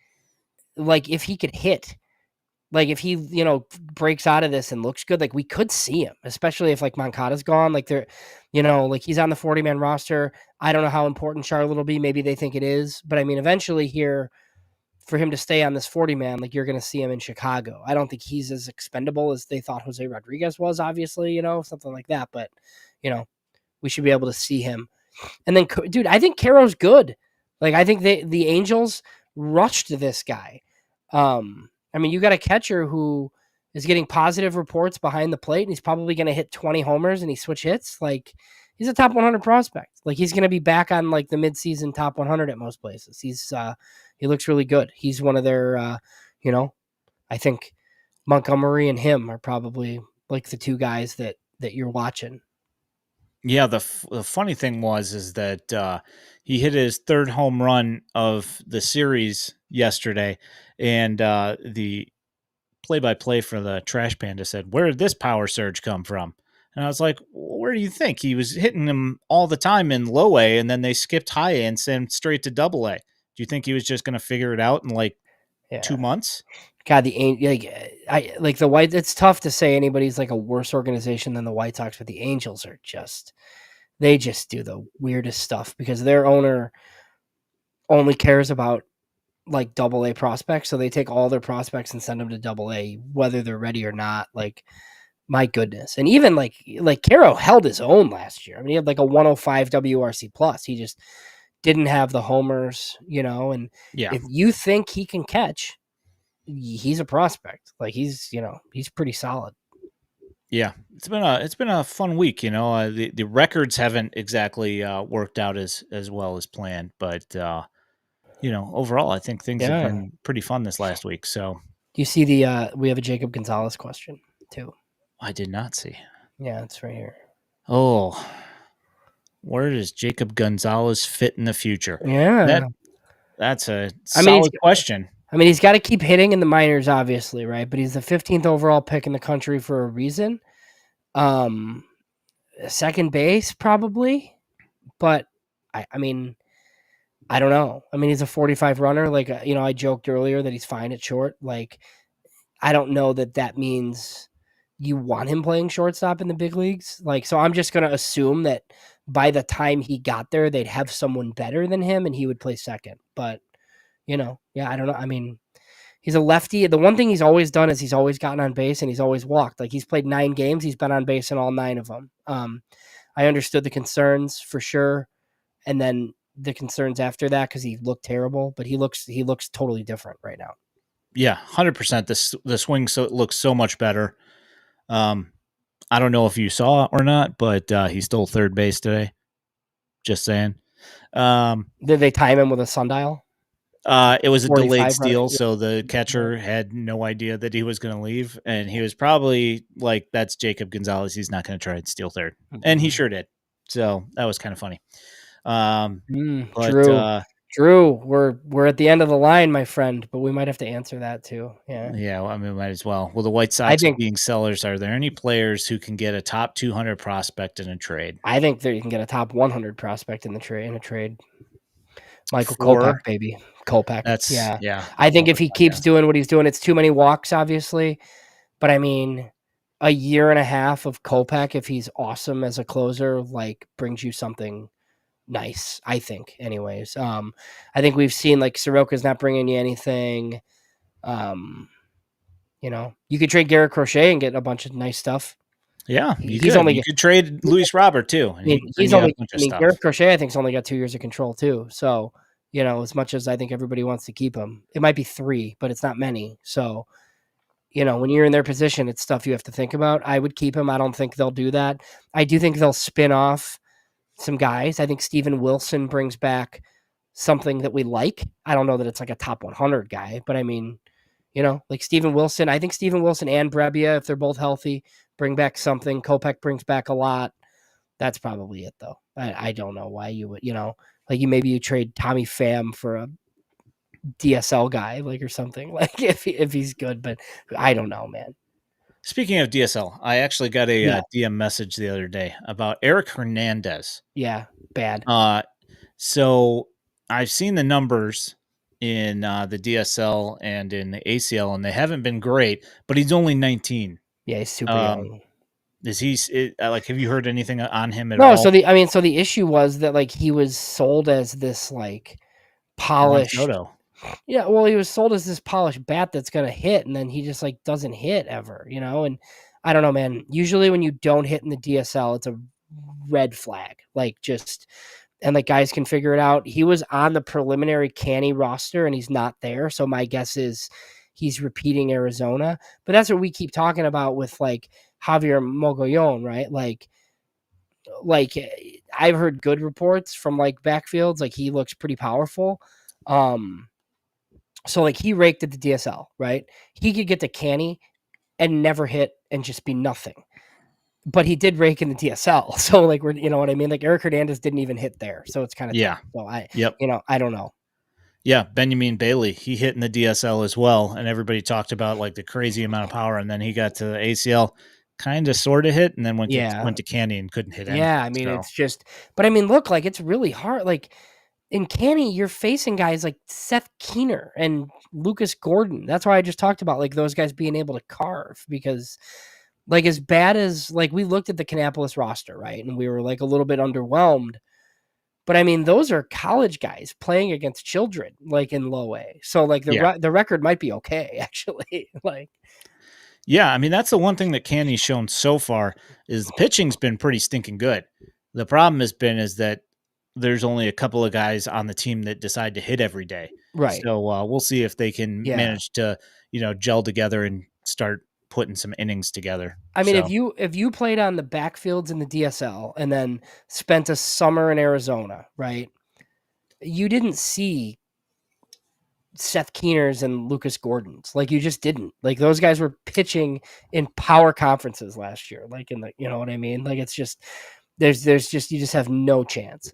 like if he could hit, like if he, breaks out of this and looks good, like we could see him, especially if like Moncada's gone. Like they're, like he's on the 40 man roster. I don't know how important Charlotte will be. Maybe they think it is, but I mean, eventually here for him to stay on this 40 man, like you're going to see him in Chicago. I don't think he's as expendable as they thought Jose Rodriguez was, obviously, something like that. But, you know, we should be able to see him. And then, dude, I think Caro's good. Like, I think the Angels rushed this guy. I mean, you got a catcher who is getting positive reports behind the plate, and he's probably going to hit 20 homers and he switch hits. Like, he's a top 100 prospect. Like, he's going to be back on like the midseason top 100 at most places. He looks really good. He's one of their, I think Montgomery and him are probably like the two guys that you're watching. Yeah, the funny thing is that he hit his third home run of the series yesterday, and the play-by-play for the Trash Panda said, "Where did this power surge come from?" And I was like, "Where do you think he was hitting them all the time in low A, and then they skipped high A and sent him straight to double A? Do you think he was just going to figure it out in like Yeah. 2 months?" God, I like the White. It's tough to say anybody's like a worse organization than the White Sox, but the Angels are they just do the weirdest stuff because their owner only cares about like double A prospects. So they take all their prospects and send them to double A, whether they're ready or not. Like, my goodness. And even like Caro held his own last year. I mean, he had like a 105 WRC plus. He just didn't have the homers, and Yeah, if you think he can catch, he's a prospect. Like he's pretty solid. yeah. It's been a fun week. The records haven't exactly worked out as well as planned, but overall, I think things have Yeah. been pretty fun this last week. So Do you see the we have a Jacob Gonzalez question too? I did not see. Yeah, it's right here. Oh, where does Jacob Gonzalez fit in the future? Yeah. That that's a I mean, he's solid question. he's got to keep hitting in the minors, obviously, right? But he's the 15th overall pick in the country for a reason. Um, Second base probably, but I mean, I don't know. I mean, he's a 45 runner. Like I joked earlier that he's fine at short. Like I don't know that means you want him playing shortstop in the big leagues. Like, so I'm just going to assume that by the time he got there, they'd have someone better than him and he would play second. But, yeah, I don't know. I mean, he's a lefty. The one thing he's always done is he's always gotten on base and he's always walked. Like, he's played 9 games. He's been on base in all 9 of them. I understood the concerns for sure. And then the concerns after that, because he looked terrible, but he looks totally different right now. Yeah, 100%. The swing looks so much better. I don't know if you saw it or not, but he stole third base today. Just saying. Did they time him with a sundial? It was a delayed 45 running. steal, so the catcher had no idea that he was going to leave, and he was probably like, "That's Jacob Gonzalez. He's not going to try and steal third," and he sure did. So that was kind of funny. But Drew, we're at the end of the line, my friend, but we might have to answer that too. Yeah. yeah, well, I mean, might as well. Well, the White I Sox think being sellers, are there any players who can get a top 200 prospect in a trade I think that you can get a top 100 prospect in a trade. Michael Kopech, for? baby. Kopech. That's Yeah. yeah, I think if Kopech, he I keeps guess. doing what he's doing, it's too many walks, obviously. But I mean, a year and a half of Kopech, if he's awesome as a closer, like brings you something nice, I think, anyways. I think we've seen like Soroka's not bringing you anything. Um, you could trade Garrett Crochet and get a bunch of nice stuff. Yeah, you He's could. only You could trade Luis Robert too, and he could bring he's you a only bunch I of mean, stuff. Garrett Crochet, I think, has only got 2 years of control too. So, as much as I think everybody wants to keep him, it might be 3, but it's not many. So, when you're in their position, it's stuff you have to think about. I would keep him. I don't think they'll do that. I do think they'll spin off some guys. I think Steven Wilson brings back something that we like. I don't know that it's like a top 100 guy, but I mean, like Steven Wilson. I think Steven Wilson and Brebbia, if they're both healthy, bring back something. Kopech brings back a lot. That's probably it, though. I don't know why you would, like maybe you trade Tommy Pham for a DSL guy, like or something, like if he's good, but I don't know, man. Speaking of DSL, I actually got a Yeah, DM message the other day about Eric Hernandez. yeah, bad. Uh, so I've seen the numbers in the DSL and in the ACL, and they haven't been great. But he's only 19. Yeah, he's super Um, young. is he like? Have you heard anything on him at No, all? so the issue was that like he was sold as this like Juan polished. Soto. Yeah, well, he was sold as this polished bat that's gonna hit, and then he just like doesn't hit ever, and I don't know, man. Usually when you don't hit in the DSL, it's a red flag. Like just and like guys can figure it out. He was on the preliminary Canny roster and he's not there. So my guess is he's repeating Arizona. But that's what we keep talking about with like Javier Mogollon, right? Like I've heard good reports from like backfields, like he looks pretty powerful. So like he raked at the DSL, right? He could get to Canny and never hit and just be nothing. But he did rake in the DSL. So like you know what I mean? Like Eric Hernandez didn't even hit there. So it's kind of tough. Yeah. So Yep. I don't know. Yeah. Benjamin Bailey. He hit in the DSL as well, and everybody talked about like the crazy amount of power, and then he got to the ACL, kind of sort of hit, and then Yeah. went to Candy and couldn't hit Yeah. anything. I mean, So it's just, but I mean, look, like it's really hard. Like in Canny, you're facing guys like Seth Keener and Lucas Gordon. That's why I just talked about like those guys being able to carve because like as bad as like we looked at the Kannapolis roster, right? And we were like a little bit underwhelmed. But I mean, those are college guys playing against children, like in low A. So like yeah. the record might be okay, actually. Like Yeah, I mean, that's the one thing that Candy's shown so far is the pitching's been pretty stinking good. The problem has been is that there's only a couple of guys on the team that decide to hit every day. right, So we'll see if they can yeah. manage to, gel together and start putting some innings together. I mean, So if you played on the backfields in the DSL and then spent a summer in Arizona, right? You didn't see Seth Keeners and Lucas Gordons. Like you just didn't. Like those guys were pitching in power conferences last year. Like in the, you know what I mean? Like it's just there's just you just have no chance.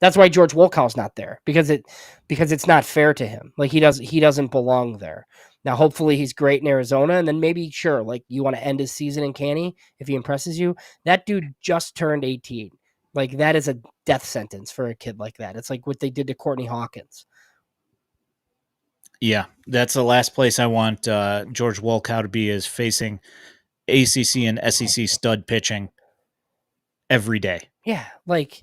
That's why George Wolkow's not there because it's not fair to him. Like he doesn't belong there. Now hopefully he's great in Arizona and then maybe sure like you want to end his season in Canny if he impresses you. That dude just turned 18. Like that is a death sentence for a kid like that. It's like what they did to Courtney Hawkins. yeah, that's the last place I want George Wolkow to be is facing ACC and SEC stud pitching every day. Yeah, like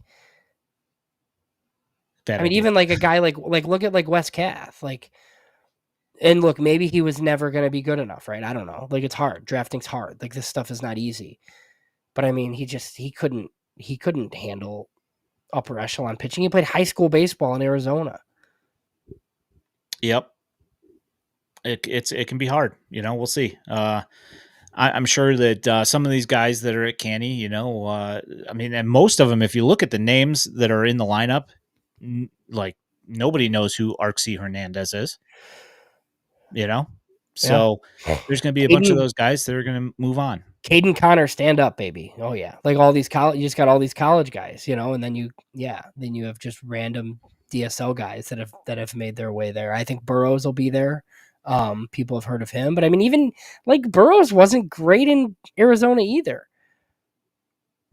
Bad I mean, idea. even like a guy like look at like Wes Kath, like, and look, maybe he was never going to be good enough, right? I don't know. Like it's hard. Drafting's hard. Like this stuff is not easy. But I mean, he couldn't handle upper echelon pitching. He played high school baseball in Arizona. Yep. It can be hard. We'll see. I'm sure that some of these guys that are at Canny, I mean, and most of them, if you look at the names that are in the lineup, like nobody knows who Arxie Hernandez is, you know? Yeah. So there's going to be a bunch of Caden those guys that are going to move on. Caden Connor, stand up, baby. Oh yeah. Like all these college, you just got all these college guys, and then you have just random DSL guys that have made their way there. I think Burrows will be there. People have heard of him, but I mean, even like Burrows wasn't great in Arizona either.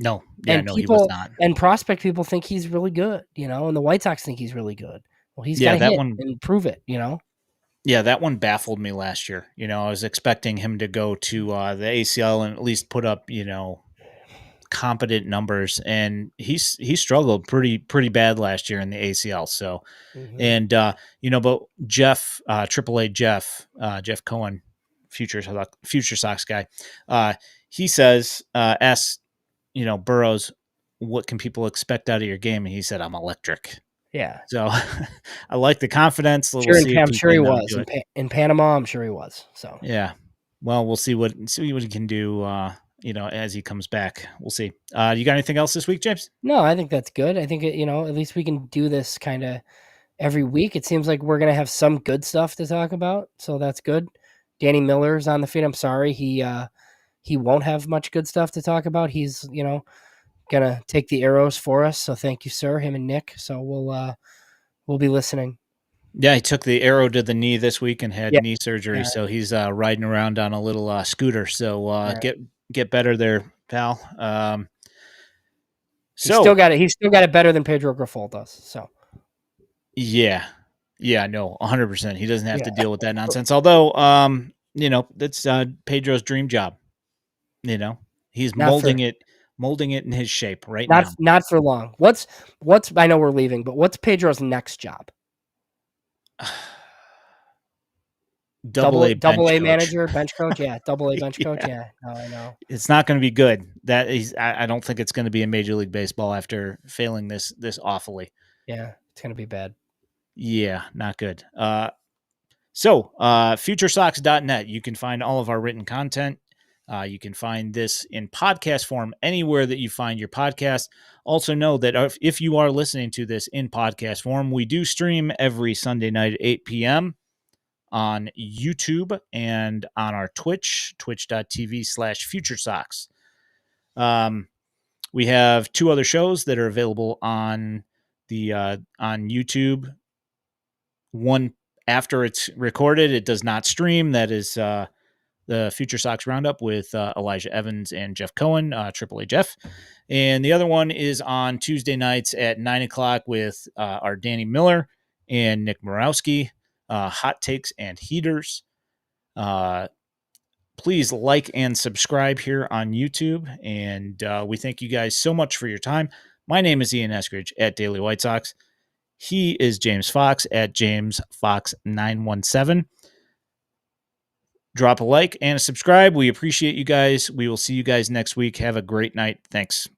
No, yeah, And no, he was people not. and prospect people think he's really good, and the White Sox think he's really good. Well, he's got Yeah, to that hit one. and prove it. Yeah, that one baffled me last year. I was expecting him to go to the ACL and at least put up, competent numbers, and he struggled pretty bad last year in the ACL. So, Hmm. and but Jeff, AAA Jeff Cohen, future Sox guy, he says, asks, Burrows, what can people expect out of your game? And he said, I'm electric. Yeah. So I like the confidence. We'll Sure, see if I'm he sure he can was do it. in Panama. I'm sure he was. So Yeah. Well, we'll see what he can do. As he comes back, we'll see. You got anything else this week, James? no, I think that's good. I think at least we can do this kind of every week. It seems like we're gonna have some good stuff to talk about, so that's good. Danny Miller's on the feed. I'm sorry, he won't have much good stuff to talk about. He's gonna take the arrows for us. So thank you, sir. Him and Nick. So we'll be listening. Yeah, he took the arrow to the knee this week and had Yeah. knee surgery, Yeah. so he's riding around on a little scooter. So All right. get better there, pal. He's still So got it. He's still got it better than Pedro Grifol does. So yeah, yeah, no, 100%. He doesn't have yeah, to deal with that nonsense. Although, that's Pedro's dream job. He's not for molding it in his shape right not now. not for long. What's I know we're leaving, but what's Pedro's next job? Double A Double bench A coach. manager, bench coach. Yeah, double A bench coach. Yeah, Yeah, no, I know. it's not going to be good. I don't think it's going to be in Major League Baseball after failing this awfully. Yeah, it's gonna be bad. Yeah, not good. So, FutureSox.net, you can find all of our written content. You can find this in podcast form anywhere that you find your podcast. Also, know that if you are listening to this in podcast form, we do stream every Sunday night at 8 p.m. on YouTube and on our twitch.tv/FutureSox. We have two other shows that are available on on YouTube. One after it's recorded, it does not stream. That is the Future Sox Roundup with Elijah Evans and Jeff Cohen, AAA Jeff. And the other one is on Tuesday nights at 9 o'clock with our Danny Miller and Nick Morawski, Hot Takes and Heaters. Please like and subscribe here on YouTube. And we thank you guys so much for your time. My name is Ian Eskridge at Daily White Sox. He is James Fox at James Fox 917. Drop a like and a subscribe. We appreciate you guys. We will see you guys next week. Have a great night. Thanks.